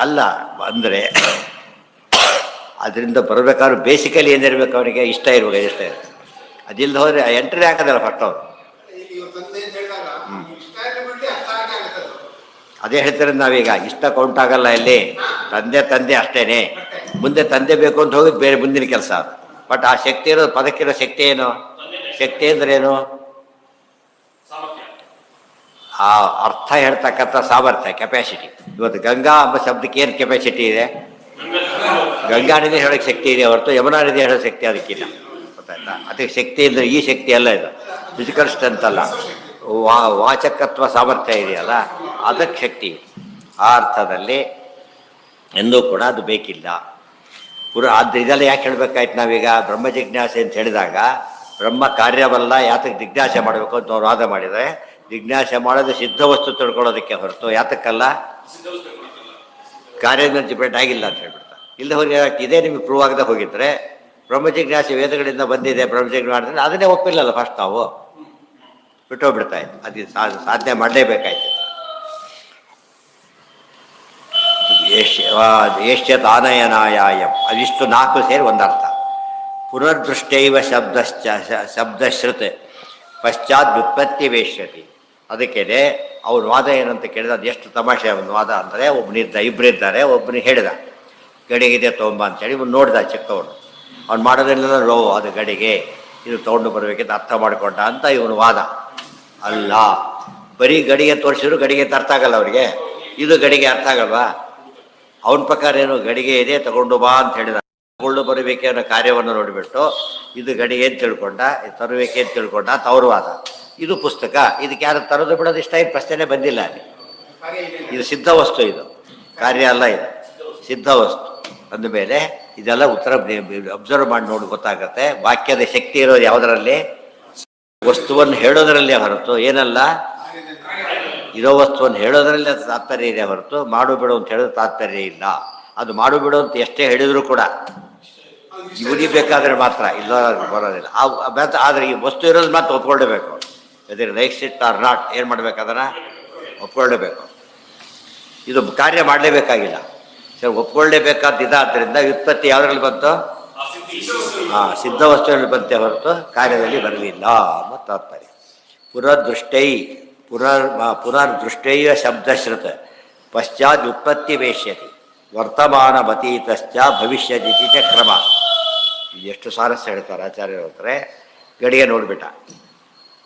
ಅಲ್ಲ. ಅಂದರೆ ಅದರಿಂದ ಬರಬೇಕಾದ್ರೆ ಬೇಸಿಕಲಿ ಏನಿರ್ಬೇಕು, ಅವನಿಗೆ ಇಷ್ಟ ಇರ್ಬೇಕು, ಇಷ್ಟ ಇರಬೇಕು. ಅದಿಲ್ಲದ ಹೋದರೆ ಎಂಟ್ರಿ ಹಾಕೋದಿಲ್ಲ ಫಸ್ಟ್ ಅವರು. ಅದೇ ಹೇಳ್ತಾರೆ ನಾವೀಗ, ಇಷ್ಟ ಕೌಂಟ್ ಆಗಲ್ಲ ಇಲ್ಲಿ, ತಂದೆ ಅಷ್ಟೇನೆ. ಮುಂದೆ ತಂದೆ ಬೇಕು ಅಂತ ಹೋಗಿ ಬೇರೆ ಮುಂದಿನ ಕೆಲಸ ಅದು. ಬಟ್ ಆ ಶಕ್ತಿ ಇರೋದು, ಪದಕ್ಕಿರೋ ಶಕ್ತಿ ಏನು, ಶಕ್ತಿ ಅಂದ್ರೇನು, ಆ ಅರ್ಥ ಹೇಳ್ತಕ್ಕಂಥ ಸಾಮರ್ಥ್ಯ, ಕೆಪಾಸಿಟಿ. ಇವತ್ತು ಗಂಗಾ ಎಂಬ ಶಬ್ದಕ್ಕೆ ಏನು ಕೆಪಾಸಿಟಿ ಇದೆ, ಗಂಗಾ ನದಿ ಹೇಳೋಕ್ಕೆ ಶಕ್ತಿ ಇದೆ ಹೊರತು ಯಮುನಾ ನದಿ ಹೇಳೋ ಶಕ್ತಿ ಅದಕ್ಕಿಲ್ಲ. ಗೊತ್ತಾಯ್ತಾ, ಅದಕ್ಕೆ ಶಕ್ತಿ ಅಂದರೆ ಈ ಶಕ್ತಿ ಅಲ್ಲ, ಇದು ಫಿಸಿಕಲ್ ಸ್ಟ್ರೆಂತ್ ಅಲ್ಲ, ವಾಚಕತ್ವ ಸಾಮರ್ಥ್ಯ ಇದೆಯಲ್ಲ ಅದಕ್ಕೆ ಶಕ್ತಿ. ಆ ಅರ್ಥದಲ್ಲಿ ಎಂದೂ ಕೂಡ ಅದು ಬೇಕಿಲ್ಲ. ಇದೆಲ್ಲ ಯಾಕೆ ಹೇಳಬೇಕಾಯ್ತು ನಾವೀಗ, ಬ್ರಹ್ಮ ಜಿಜ್ಞಾಸೆ ಅಂತ ಹೇಳಿದಾಗ ಬ್ರಹ್ಮ ಕಾರ್ಯವಲ್ಲ, ಯಾತಕ್ಕೆ ಜಿಜ್ಞಾಸೆ ಮಾಡಬೇಕು ಅಂತ ಅವ್ರು ವಾದ ಮಾಡಿದರೆ, ಜಿಜ್ಞಾಸೆ ಮಾಡೋದು ಸಿದ್ಧ ವಸ್ತು ತಿಳ್ಕೊಳ್ಳೋದಕ್ಕೆ ಹೊರತು ಯಾತಕ್ಕಲ್ಲ, ಕಾರ್ಯದ ಡಿಪೆಂಡ್ ಆಗಿಲ್ಲ ಅಂತ ಹೇಳ್ಬಿಡ್ತಾರೆ. ಇಲ್ಲದೆ ಹೋಗಿ ಇದೇ ನಿಮಗೆ ಪ್ರೂವ್ ಆಗದೆ ಹೋಗಿದ್ರೆ, ಬ್ರಹ್ಮ ಜಿಜ್ಞಾಸೆ ವೇದಗಳಿಂದ ಬಂದಿದೆ, ಬ್ರಹ್ಮ ಜಿಜ್ಞಾಸೆ ಮಾಡಿದ್ರೆ ಅದನ್ನೇ ಒಪ್ಪಿಲ್ಲಲ್ಲ ಫಸ್ಟ್ ನಾವು, ಬಿಟ್ಟೋಗ್ಬಿಡ್ತಾ ಇತ್ತು. ಅದು ಸಾಧನೆ ಮಾಡಲೇಬೇಕಾಯ್ತು. ಏಷ್ಯತ್ ಆನಯನಾಯಾಯಂ, ಅದಿಷ್ಟು ನಾಲ್ಕು ಸೇರಿ ಒಂದರ್ಥ. ಪುನರ್ದೃಷ್ಟೈವ ಶಬ್ದಶ್ರುತ್ ಪಶ್ಚಾತ್ ವ್ಯುತ್ಪತ್ತಿ ವೇಶ್ಯತಿ. ಅದಕ್ಕೆ ಅವ್ರ ವಾದ ಏನಂತ ಕೇಳಿದ, ಅದು ಎಷ್ಟು ತಮಾಷೆ ಒಂದು ವಾದ ಅಂದರೆ, ಇಬ್ಬರಿದ್ದಾರೆ, ಒಬ್ಬನಿಗೆ ಹೇಳಿದ ಗಡಿಗಿದೆ ತೊಗೊಂಬ ಅಂತೇಳಿ, ಇವ್ನು ನೋಡ್ದ ಚಿಕ್ಕವನು, ಅವ್ನು ಮಾಡೋದ್ರೆಲ್ಲ ಅದು ಗಡಿಗೆ, ಇದು ತೊಗೊಂಡು ಬರಬೇಕಿಂತ ಅರ್ಥ ಮಾಡಿಕೊಂಡ ಅಂತ ಇವನು ವಾದ. ಅಲ್ಲ, ಬರೀ ಗಡಿಗೆ ತೋರಿಸಿದ್ರು ಗಡಿಗೆ ಅರ್ಥ ಆಗಲ್ಲ ಅವರಿಗೆ, ಇದು ಗಡಿಗೆ ಅರ್ಥ ಆಗಲ್ವಾ. ಅವನ ಪ್ರಕಾರ ಏನು, ಗಡಿಗೆ ಇದೆ ತಗೊಂಡು ಬಾ ಅಂತ ಹೇಳಿದ, ತಗೊಂಡು ಬರಬೇಕೆ ಅನ್ನೋ ಕಾರ್ಯವನ್ನು ನೋಡಿಬಿಟ್ಟು ಇದು ಗಡಿಗೆ ಅಂತ ತಿಳ್ಕೊಂಡ, ತರಬೇಕೆ ಅಂತ ತಿಳ್ಕೊಂಡ ಅಂತ ಅವ್ರ ವಾದ. ಇದು ಪುಸ್ತಕ, ಇದಕ್ಕೆ ಯಾರು ತರೋದು ಬಿಡೋದು ಇಷ್ಟ, ಇದು ಪ್ರಶ್ನೆ ಬಂದಿಲ್ಲ ಅಲ್ಲಿ. ಇದು ಸಿದ್ಧ ವಸ್ತು, ಇದು ಕಾರ್ಯ ಅಲ್ಲ, ಇದು ಸಿದ್ಧ ವಸ್ತು. ಅಂದಮೇಲೆ ಇದೆಲ್ಲ ಉತ್ತರ ಅಬ್ಸರ್ವ್ ಮಾಡಿ ನೋಡಿ ಗೊತ್ತಾಗತ್ತೆ. ವಾಕ್ಯದ ಶಕ್ತಿ ಇರೋದು ಯಾವುದರಲ್ಲಿ, ವಸ್ತುವನ್ನು ಹೇಳೋದರಲ್ಲೇ ಹೊರತು ಏನಲ್ಲ, ಇರೋ ವಸ್ತುವನ್ನು ಹೇಳೋದ್ರಲ್ಲಿ ಅದು ತಾತ್ಪರ್ಯ ಇದೆ ಹೊರತು ಮಾಡು ಬಿಡು ಅಂತ ಹೇಳೋದು ತಾತ್ಪರ್ಯ ಇಲ್ಲ. ಅದು ಮಾಡು ಬಿಡು ಅಂತ ಎಷ್ಟೇ ಹೇಳಿದ್ರು ಕೂಡ ಇವನಿಗೆ ಬೇಕಾದರೆ ಮಾತ್ರ, ಇಲ್ಲ ಬರೋದಿಲ್ಲ. ಆದರೆ ಈ ವಸ್ತು ಇರೋದು ಮಾತ್ರ ಒಪ್ಕೊಳ್ಳೇಬೇಕು. ಅದ್ರ ಲೈಕ್ಸ್ ಇಟ್ ಆರ್ ನಾಟ್, ಏನು ಮಾಡ್ಬೇಕು, ಅದನ್ನು ಒಪ್ಕೊಳ್ಳೇಬೇಕು. ಇದು ಕಾರ್ಯ ಮಾಡಲೇಬೇಕಾಗಿಲ್ಲ, ಸರ್ ಒಪ್ಕೊಳ್ಳೇಬೇಕಾದ ಇದಾದ್ದರಿಂದ ವ್ಯುತ್ಪತ್ತಿ ಯಾವುದ್ರಲ್ಲಿ ಬಂತು, ಸಿದ್ಧ ವಸ್ತುವಿನಲ್ಲಿ ಬಂತೆ ಹೊರತು ಕಾರ್ಯದಲ್ಲಿ ಬರಲಿಲ್ಲ ಅನ್ನೋ ತಾತ್ಪರ್ಯ. ಪುನರ್ದೃಷ್ಟೈ ಪುನರ್ದೃಷ್ಟೈವ ಶಬ್ದಶ್ರುತ ಪಶ್ಚಾತ್ ಉತ್ಪತ್ತಿ ವೇಶ್ಯತಿ ವರ್ತಮಾನ ಮತೀತಶ್ಚ ಭವಿಷ್ಯದಿತಿ ಚ ಕ್ರಮ. ಎಷ್ಟು ಸಾರಸ್ಯ ಹೇಳ್ತಾರೆ ಆಚಾರ್ಯರು ಅಂದರೆ, ಗಡಿಗೆ ನೋಡಿಬಿಟ್ಟ,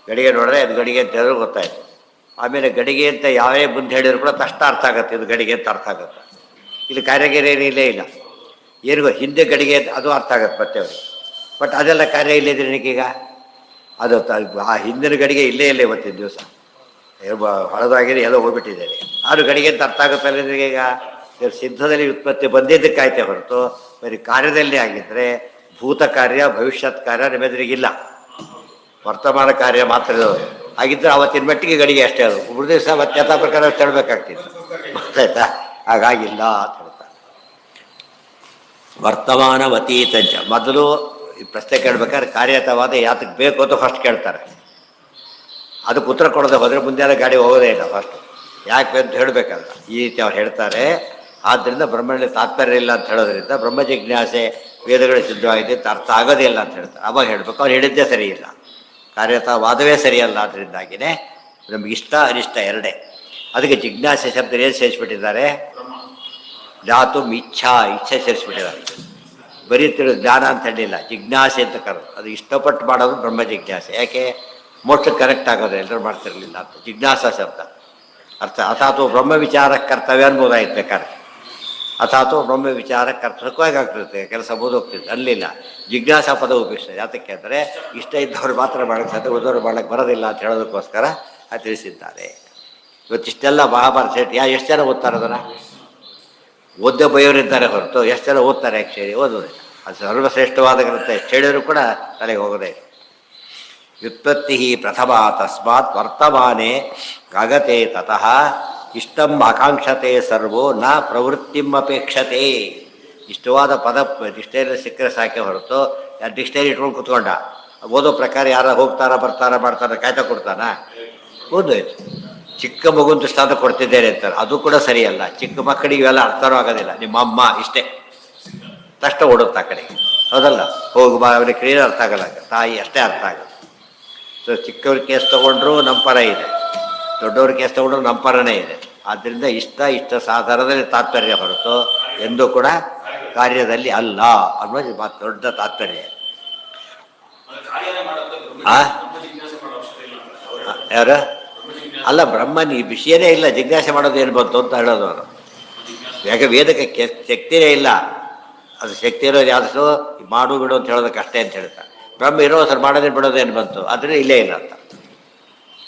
ಗಡಿಗೆ ನೋಡಿದ್ರೆ ಅದು ಗಡಿಗೆ ಅಂತ ಹೇಳಿದ್ರೆ ಗೊತ್ತಾಯಿತು. ಆಮೇಲೆ ಗಡಿಗೆ ಅಂತ ಯಾವೇ ಮುಂದೆ ಹೇಳಿದ್ರು ಕೂಡ ತಕ್ಷಣ ಅರ್ಥ ಆಗುತ್ತೆ, ಇದು ಗಡಿಗೆ ಅಂತ ಅರ್ಥ ಆಗುತ್ತೆ. ಇದು ಕಾರ್ಯಗಿರಿ ಇಲ್ಲೇ ಇಲ್ಲ, ಏನಿಗೋ ಹಿಂದೆ ಗಡಿಗೆ ಅದು ಅರ್ಥ ಆಗುತ್ತೆ ಮತ್ತೆ ಅವ್ರಿಗೆ. ಬಟ್ ಅದೆಲ್ಲ ಕಾರ್ಯ ಇಲ್ಲದಿದ್ರೆ ನನಗೀಗ ಅದು ಆ ಹಿಂದಿನ ಗಡಿಗೆ ಇಲ್ಲೇ ಇಲ್ಲ ಇವತ್ತಿನ ದಿವಸ ಹೊಳದಾಗಿದೆ, ಎಲ್ಲೋ ಹೋಗ್ಬಿಟ್ಟಿದ್ದೇನೆ. ಆದರೂ ಗಡಿಗೆ ಅಂತ ಅರ್ಥ ಆಗುತ್ತಲ್ಲ ನಿನಗೀಗ. ಸಿದ್ಧದಲ್ಲಿ ಉತ್ಪತ್ತಿ ಬಂದಿದ್ದಕ್ಕಾಯ್ತೆ ಹೊರತು ಬರೀ ಕಾರ್ಯದಲ್ಲಿ ಆಗಿದ್ದರೆ ಭೂತ ಕಾರ್ಯ ಭವಿಷ್ಯತ್ ಕಾರ್ಯ ನಿಮ್ಮೆದುರಿಗಿಲ್ಲ, ವರ್ತಮಾನ ಕಾರ್ಯ ಮಾತ್ರ ಇರೋದು. ಹಾಗಿದ್ದರೆ ಅವತ್ತಿನ ಮಟ್ಟಿಗೆ ಗಡಿಗೆ ಅಷ್ಟೇ, ಅದು ಮೂರು ದಿವಸ ಮತ್ತೆ ಯಥಾ ಪ್ರಕಾರ ತಡಬೇಕಾಗ್ತಿತ್ತು, ಗೊತ್ತಾಯ್ತಾ? ಹಾಗಾಗಿಲ್ಲ ಅಂತ ಹೇಳ್ತಾರೆ. ವರ್ತಮಾನ ಅತೀತಂಚ, ಮೊದಲು ಈ ಪ್ರಶ್ನೆ ಕೇಳ್ಬೇಕಾದ್ರೆ ಕಾರ್ಯತವಾದ ಯಾತಕ್ಕೆ ಬೇಕು ಅಂತ ಫಸ್ಟ್ ಕೇಳ್ತಾರೆ. ಅದಕ್ಕೆ ಉತ್ತರ ಕೊಡೋದೇ ಹೋದರೆ ಮುಂದೆಲ್ಲ ಗಾಡಿ ಹೋಗೋದೇ ಇಲ್ಲ. ಫಸ್ಟ್ ಯಾಕೆ ಅಂತ ಹೇಳಬೇಕಲ್ಲ, ಈ ರೀತಿ ಅವ್ರು ಹೇಳ್ತಾರೆ. ಆದ್ದರಿಂದ ಬ್ರಹ್ಮನಲ್ಲಿ ತಾತ್ಪರ್ಯ ಇಲ್ಲ ಅಂತ ಹೇಳೋದ್ರಿಂದ ಬ್ರಹ್ಮ ಜಿಜ್ಞಾಸೆ ವೇದಗಳು ಸಿದ್ಧವಾಗಿದೆ ಅಂತ ಅರ್ಥ ಆಗೋದೇ ಇಲ್ಲ ಅಂತ ಹೇಳ್ತಾರೆ. ಅವಾಗ ಹೇಳಬೇಕು, ಅವ್ರು ಹೇಳಿದ್ದೇ ಸರಿ ಇಲ್ಲ, ಕಾರ್ಯತವಾದವೇ ಸರಿಯಲ್ಲ. ಅದರಿಂದಾಗಿಯೇ ನಮ್ಗೆ ಇಷ್ಟ ಅನಿಷ್ಟ ಎರಡೇ. ಅದಕ್ಕೆ ಜಿಜ್ಞಾಸೆ ಶಬ್ದ ಏನು ಸೇರಿಸ್ಬಿಟ್ಟಿದ್ದಾರೆ, ಧಾತು ಇಚ್ಛೆ ಸೇರಿಸ್ಬಿಟ್ಟಿದ್ದಾರೆ. ಬರೀ ಜ್ಞಾನ ಅಂತ ಹೇಳಿಲ್ಲ, ಜಿಜ್ಞಾಸೆ ಅಂತ ಕರೆದು ಅದು ಇಷ್ಟಪಟ್ಟು ಮಾಡೋದು ಬ್ರಹ್ಮ ಜಿಜ್ಞಾಸೆ. ಯಾಕೆ ಮೋಕ್ಷ ಕರೆಕ್ಟ್ ಆಗೋದು, ಎಲ್ಲರೂ ಮಾಡ್ತಿರಲಿಲ್ಲ ಅಂತ ಜಿಜ್ಞಾಸಾ ಶಬ್ದ ಅರ್ಥ. ಅಥಾತು ಬ್ರಹ್ಮ ವಿಚಾರ ಕರ್ತವ್ಯ ಅನ್ಬೋದಾಯ್ತು ಬೇಕಾದ್ರೆ. ಅಥಾತು ಬ್ರಹ್ಮ ವಿಚಾರ ಕರ್ತವ್ಯವಾಗಿ ಆಗ್ತಿರುತ್ತೆ, ಕೆಲಸ ಹೋಗ್ತಿತ್ತು. ಅಲ್ಲಿಲ್ಲ, ಜಿಜ್ಞಾಸಾ ಪದ ಉಪಯೋಗಿಸ್ತದೆ. ಯಾತಕ್ಕೆ ಅಂದರೆ ಇಷ್ಟ ಇದ್ದವ್ರು ಮಾತ್ರ ಮಾಡೋಕ್ಕೆ ಸಾಧ್ಯ, ಉಳಿದವ್ರು ಮಾಡೋಕ್ಕೆ ಬರೋದಿಲ್ಲ ಅಂತ ಹೇಳೋದಕ್ಕೋಸ್ಕರ ಅದು ತಿಳಿಸಿದ್ದಾರೆ. ಇವತ್ತಿಷ್ಟೆಲ್ಲ ಮಹಾಭಾರತ ಎಷ್ಟು ಜನ ಓದ್ತಾರೆ ಅದನ್ನು? ಓದ್ದೇ ಬೈಯವರಿದ್ದಾರೆ ಹೊರತು ಎಷ್ಟು ಜನ ಓದ್ತಾರೆ? ಆ್ಯಕ್ಚುಲಿ ಓದೋದಿಲ್ಲ. ಅದು ಸರ್ವಶ್ರೇಷ್ಠವಾದ ಗ್ರಂಥ, ಎಷ್ಟು ಹೇಳಿದ್ರು ಕೂಡ ತಲೆಗೆ ಹೋಗೋದೇ. ವ್ಯುತ್ಪತ್ತಿ ಪ್ರಥಮ ತಸ್ಮಾತ್ ವರ್ತಮಾನೆ ಆಗತೆ ತತಃ ಇಷ್ಟಂ ಆಕಾಂಕ್ಷತೆ ಸರ್ವೋ ನ ಪ್ರವೃತ್ತಿಂ ಅಪೇಕ್ಷತೆ. ಇಷ್ಟವಾದ ಪದ ಡಿಕ್ಷನರಿ ಸಿಕ್ಕರೆ ಸಾಕೆ ಹೊರತು ಯಾರು ಡಿಕ್ಷನರಿ ಇಟ್ಕೊಂಡು ಕೂತ್ಕೊಂಡ ಓದೋ ಪ್ರಕಾರ ಯಾರು ಹೋಗ್ತಾರ ಬರ್ತಾರ ಮಾಡ್ತಾರ ಕಾಯ್ತಾ ಕೊಡ್ತಾನ? ಓದೋಯ್ತು. ಚಿಕ್ಕ ಮಗುನ ದೃಷ್ಟಾಂತ ಕೊಡ್ತಿದ್ದೇನೆ ಅಂತಾರೆ, ಅದು ಕೂಡ ಸರಿಯಲ್ಲ. ಚಿಕ್ಕ ಮಕ್ಕಳಿಗೆ ಇವೆಲ್ಲ ಅರ್ಥನೂ ಆಗೋದಿಲ್ಲ. ನಿಮ್ಮ ಅಮ್ಮ ಇಷ್ಟೇ ತಕ್ಷಣ ಓಡುತ್ತೆ ಆ ಕಡೆಗೆ, ಹೌದಲ್ಲ? ಹೋಗಿ ಬಾ ಅವನಿಗೆ ಕ್ಲಿಯರ್ ಅರ್ಥ ಆಗಲ್ಲ, ತಾಯಿ ಅಷ್ಟೇ ಅರ್ಥ ಆಗುತ್ತೆ. ಸೊ ಚಿಕ್ಕವ್ರ ಕೇಸ್ ತೊಗೊಂಡ್ರು ನಮ್ಮ ಪರ ಇದೆ, ದೊಡ್ಡವ್ರ ಕೇಸ್ ತೊಗೊಂಡ್ರು ನಮ್ಮ ಪರನೇ ಇದೆ. ಆದ್ದರಿಂದ ಇಷ್ಟ ಸಾಧಾರಣದಲ್ಲಿ ತಾತ್ಪರ್ಯ ಹೊರತು ಎಂದೂ ಕೂಡ ಕಾರ್ಯದಲ್ಲಿ ಅಲ್ಲ ಅನ್ನೋದು ಮಾತು ದೊಡ್ಡ ತಾತ್ಪರ್ಯ. ಯಾರು ಅಲ್ಲ, ಬ್ರಹ್ಮನ್ ಈ ವಿಷಯನೇ ಇಲ್ಲ, ಜಿಜ್ಞಾಸೆ ಮಾಡೋದು ಏನು ಬಂತು ಅಂತ ಹೇಳೋದು ಅವರು. ಯಾಕೆ ವೇದಕ್ಕೆ ಶಕ್ತಿನೇ ಇಲ್ಲ. ಅದು ಶಕ್ತಿ ಇರೋದು ಯಾವುದು, ಮಾಡು ಬಿಡು ಅಂತ ಹೇಳೋದಕ್ಕೆ ಅಷ್ಟೇ ಅಂತ ಹೇಳ್ತಾರೆ. ಬ್ರಹ್ಮ ಇರೋ ಸರ್ ಮಾಡೋದೇನು ಬಿಡೋದೇನು ಬಂತು, ಆದರೆ ಇಲ್ಲೇ ಇಲ್ಲ ಅಂತ.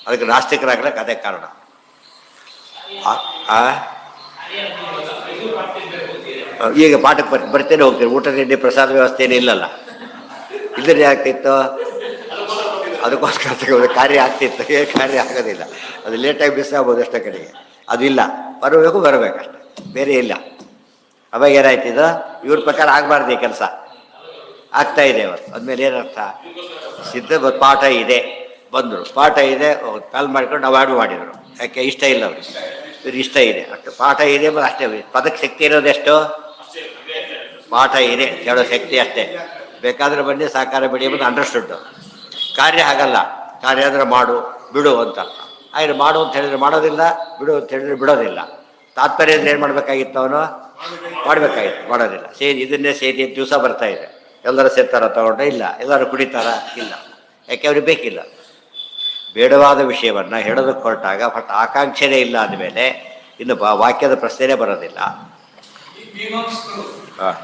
ಅದಕ್ಕೆ ನಾಸ್ತಿಕರಾಗ್ಲಿಕ್ಕೆ ಅದೇ ಕಾರಣ. ಈಗ ಪಾಠಕ್ಕೆ ಬರ್ತೇನೆ ಹೋಗ್ತೀವಿ, ಊಟ ತಿಂಡಿ ಪ್ರಸಾದ ವ್ಯವಸ್ಥೆ ಏನೂ ಇಲ್ಲಲ್ಲ. ಇದ್ರೆ ಆಗ್ತಿತ್ತು, ಅದಕ್ಕೋಸ್ಕರ ಕಾರ್ಯ ಆಗ್ತಿತ್ತು. ಕಾರ್ಯ ಆಗೋದಿಲ್ಲ, ಅದು ಲೇಟಾಗಿ ಮಿಸ್ ಆಗ್ಬೋದು ಎಷ್ಟೋ ಕಡೆಗೆ. ಅದು ಇಲ್ಲ, ಬರಬೇಕಷ್ಟೆ, ಬೇರೆ ಇಲ್ಲ. ಅವಾಗ ಏನಾಯ್ತಿದ್ದು, ಇವ್ರ ಪ್ರಕಾರ ಆಗಬಾರ್ದು ಈ ಕೆಲಸ, ಆಗ್ತಾಯಿದೆ ಅವತ್ತು. ಅಂದಮೇಲೆ ಏನರ್ಥ, ಸಿದ್ಧ ಪಾಠ ಇದೆ ಬಂದರು, ಪಾಠ ಇದೆ ಕಾಲ್ ಮಾಡ್ಕೊಂಡು ಅವಾಯ್ಡ್ ಮಾಡಿದರು. ಯಾಕೆ ಇಷ್ಟ ಇಲ್ಲ ಅವ್ರಿಗೆ, ಇವ್ರಿಗೆ ಇಷ್ಟ ಇದೆ ಅಷ್ಟು. ಪಾಠ ಇದೆ ಅಷ್ಟೇ, ಪದಕ್ಕೆ ಶಕ್ತಿ ಇರೋದೆಷ್ಟು, ಪಾಠ ಇದೆ ಹೇಳೋ ಶಕ್ತಿ ಅಷ್ಟೇ. ಬೇಕಾದರೆ ಬನ್ನಿ ಸಾಕಾರ ಬಿಡಿ ಎಂಬುದು ಅಂಡರ್ಸ್ಟುಡ್. ಕಾರ್ಯ ಹಾಗಲ್ಲ, ಕಾರ್ಯ ಅಂದರೆ ಮಾಡು ಬಿಡು ಅಂತ. ಆಯ್ತು, ಮಾಡು ಅಂತ ಹೇಳಿದ್ರೆ ಮಾಡೋದಿಲ್ಲ, ಬಿಡು ಅಂತ ಹೇಳಿದ್ರೆ ಬಿಡೋದಿಲ್ಲ. ತಾತ್ಪರ್ಯ ಅಂದರೆ ಏನು ಮಾಡಬೇಕಾಗಿತ್ತು, ಅವನು ಮಾಡಬೇಕಾಗಿತ್ತು, ಮಾಡೋದಿಲ್ಲ. ಇದನ್ನೇ ಸೇದಿ ದಿವಸ ಬರ್ತಾ ಇದೆ, ಎಲ್ಲರೂ ಸೇರ್ತಾರ ತಗೊಂಡ್ರೆ ಇಲ್ಲ, ಎಲ್ಲರೂ ಕುಡಿತಾರ ಇಲ್ಲ. ಯಾಕೆ ಅವ್ರಿಗೆ ಬೇಕಿಲ್ಲ. ಬೇಡವಾದ ವಿಷಯವನ್ನು ಹೇಳೋದಕ್ಕೆ ಹೊರಟಾಗ ಬಟ್ ಆಕಾಂಕ್ಷೆನೇ ಇಲ್ಲ ಅಂದಮೇಲೆ ಇನ್ನು ವಾಕ್ಯದ ಪ್ರಶ್ನೆನೇ ಬರೋದಿಲ್ಲ. ಹಾಂ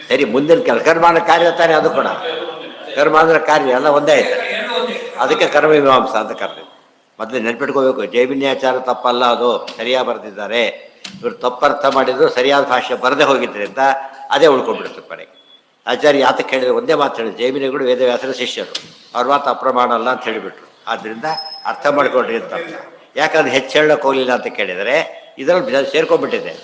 ಸರಿ, ಮುಂದಿನ ಕರ್ಮಾನ ಕಾರ್ಯ ತಾನೆ ಅದು ಕೂಡ. ಕರ್ಮ ಅಂದರೆ ಕಾರ್ಯ ಎಲ್ಲ ಒಂದೇ ಆಯ್ತು, ಅದಕ್ಕೆ ಕರ್ಮಮೀಮಾಂಸ ಅಂತ ಕರೆದಿದ್ದು. ಮೊದಲು ನೆನ್ಪಿಟ್ಕೋಬೇಕು, ಜೈಮಿನ್ಯಾಚಾರ ತಪ್ಪಲ್ಲ, ಅದು ಸರಿಯಾಗಿ ಬರೆದಿದ್ದಾರೆ. ಇವರು ತಪ್ಪರ್ಥ ಮಾಡಿದ್ರು, ಸರಿಯಾದ ಭಾಷೆ ಬರದೇ ಹೋಗಿದ್ದರಿಂದ ಅದೇ ಉಳ್ಕೊಂಡ್ಬಿಡುತ್ತೆ ಕೊನೆಗೆ. ಆಚಾರ್ಯ ಯಾತಕ್ಕೆ ಹೇಳಿದ್ರು, ಒಂದೇ ಮಾತು ಹೇಳಿದ್ರು, ಜೈಮಿನಿಗಳು ವೇದವ್ಯಾಸರ ಶಿಷ್ಯರು, ಅವ್ರ ಮಾತು ಅಪ್ರಮಾಣ ಅಲ್ಲ ಅಂತ ಹೇಳಿಬಿಟ್ರು. ಆದ್ದರಿಂದ ಅರ್ಥ ಮಾಡ್ಕೊಂಡ್ರಿ ಅಂತ. ಯಾಕಂದ್ರೆ ಹೆಚ್ಚು ಹೇಳೋಕೆ ಹೋಗಲಿಲ್ಲ ಅಂತ ಕೇಳಿದರೆ ಇದರಲ್ಲಿ ಸೇರ್ಕೊಂಡ್ಬಿಟ್ಟಿದೆ.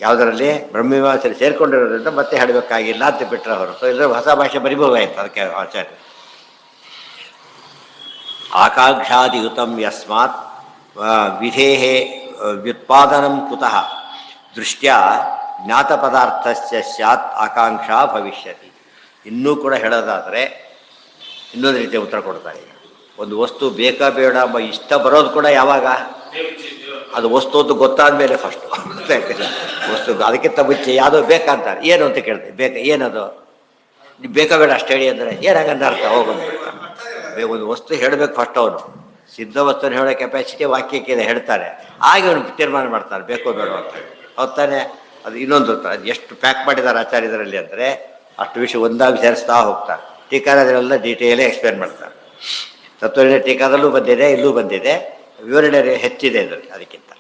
ಯಾವುದರಲ್ಲಿ ಬ್ರಹ್ಮಮೀಮಾಂಸೆಯಲ್ಲಿ ಸೇರ್ಕೊಂಡಿರೋದ್ರಿಂದ ಮತ್ತೆ ಹೇಳಬೇಕಾಗಿಲ್ಲ ಅಂತ ಬಿಟ್ಟರೆ ಹೊರತು ಇಲ್ಲದ್ರೆ ಹೊಸ ಭಾಷೆ ಬರಿಬೋದಾಯ್ತು. ಅದಕ್ಕೆ ಆಚಾರ್ಯ ಆಕಾಂಕ್ಷಾದಿಯುತಂ ಯಸ್ಮಾತ್ ವಿಧೇಹೇ ವ್ಯುತ್ಪಾದನಂ ಕುತಃ ದೃಷ್ಟ್ಯಾ ಜ್ಞಾತ ಪದಾರ್ಥಸ್ಯ ಸ್ಯಾತ್ ಆಕಾಂಕ್ಷಾ ಭವಿಷ್ಯತಿ. ಇನ್ನೂ ಕೂಡ ಹೇಳೋದಾದರೆ ಇನ್ನೊಂದು ರೀತಿಯ ಉತ್ತರ ಕೊಡ್ತಾರೆ. ಈಗ ಒಂದು ವಸ್ತು ಬೇಕಾ ಬೇಡ ಎಂಬ ಇಷ್ಟ ಬರೋದು ಕೂಡ ಯಾವಾಗ, ಅದು ವಸ್ತು ಅಂತ ಗೊತ್ತಾದ ಮೇಲೆ ಫಸ್ಟು ವಸ್ತು ಅದಕ್ಕಿಂತ ಮುಂಚೆ ಯಾವುದೋ ಬೇಕಂತಾರೆ. ಏನು ಅಂತ ಕೇಳ್ತೀವಿ, ಬೇಕಾ ಏನದು, ನೀವು ಬೇಕಾ ಬೇಡ ಅಷ್ಟು ಹೇಳಿ ಅಂದರೆ ಏನಾಗಂತ ಅರ್ಥ ಹೋಗೋದು. ಒಂದು ವಸ್ತು ಹೇಳಬೇಕು ಫಸ್ಟ್. ಅವನು ಸಿದ್ಧ ವಸ್ತುನ ಹೇಳೋ ಕೆಪಾಸಿಟಿ ವಾಕ್ಯಕ್ಕಿದೆ, ಹೇಳ್ತಾರೆ. ಆಗ ಅವನು ತೀರ್ಮಾನ ಮಾಡ್ತಾರೆ ಬೇಕೋ ಬೇಡ ಅಂತ. ಹೊತ್ತಾನೆ ಅದು ಇನ್ನೊಂದು ಅದು ಎಷ್ಟು ಪ್ಯಾಕ್ ಮಾಡಿದ್ದಾರೆ ಆಚಾರ್ಯದರಲ್ಲಿ ಅಂದರೆ ಅಷ್ಟು ವಿಷಯ ಒಂದಾಗಿ ಸೇರಿಸ್ತಾ ಹೋಗ್ತಾರೆ. ಟೀಕಾದಲ್ಲೆಲ್ಲ ಡೀಟೇಲೇ ಎಕ್ಸ್ಪ್ಲೇನ್ ಮಾಡ್ತಾರೆ. ತತ್ವನಿರ್ಣಯ ಟೀಕಾದಲ್ಲೂ ಬಂದಿದೆ, ಇಲ್ಲೂ ಬಂದಿದೆ, ವಿವರಣೆ ಹೆಚ್ಚಿದೆ ಇದರಲ್ಲಿ. ಅದಕ್ಕಿಂತ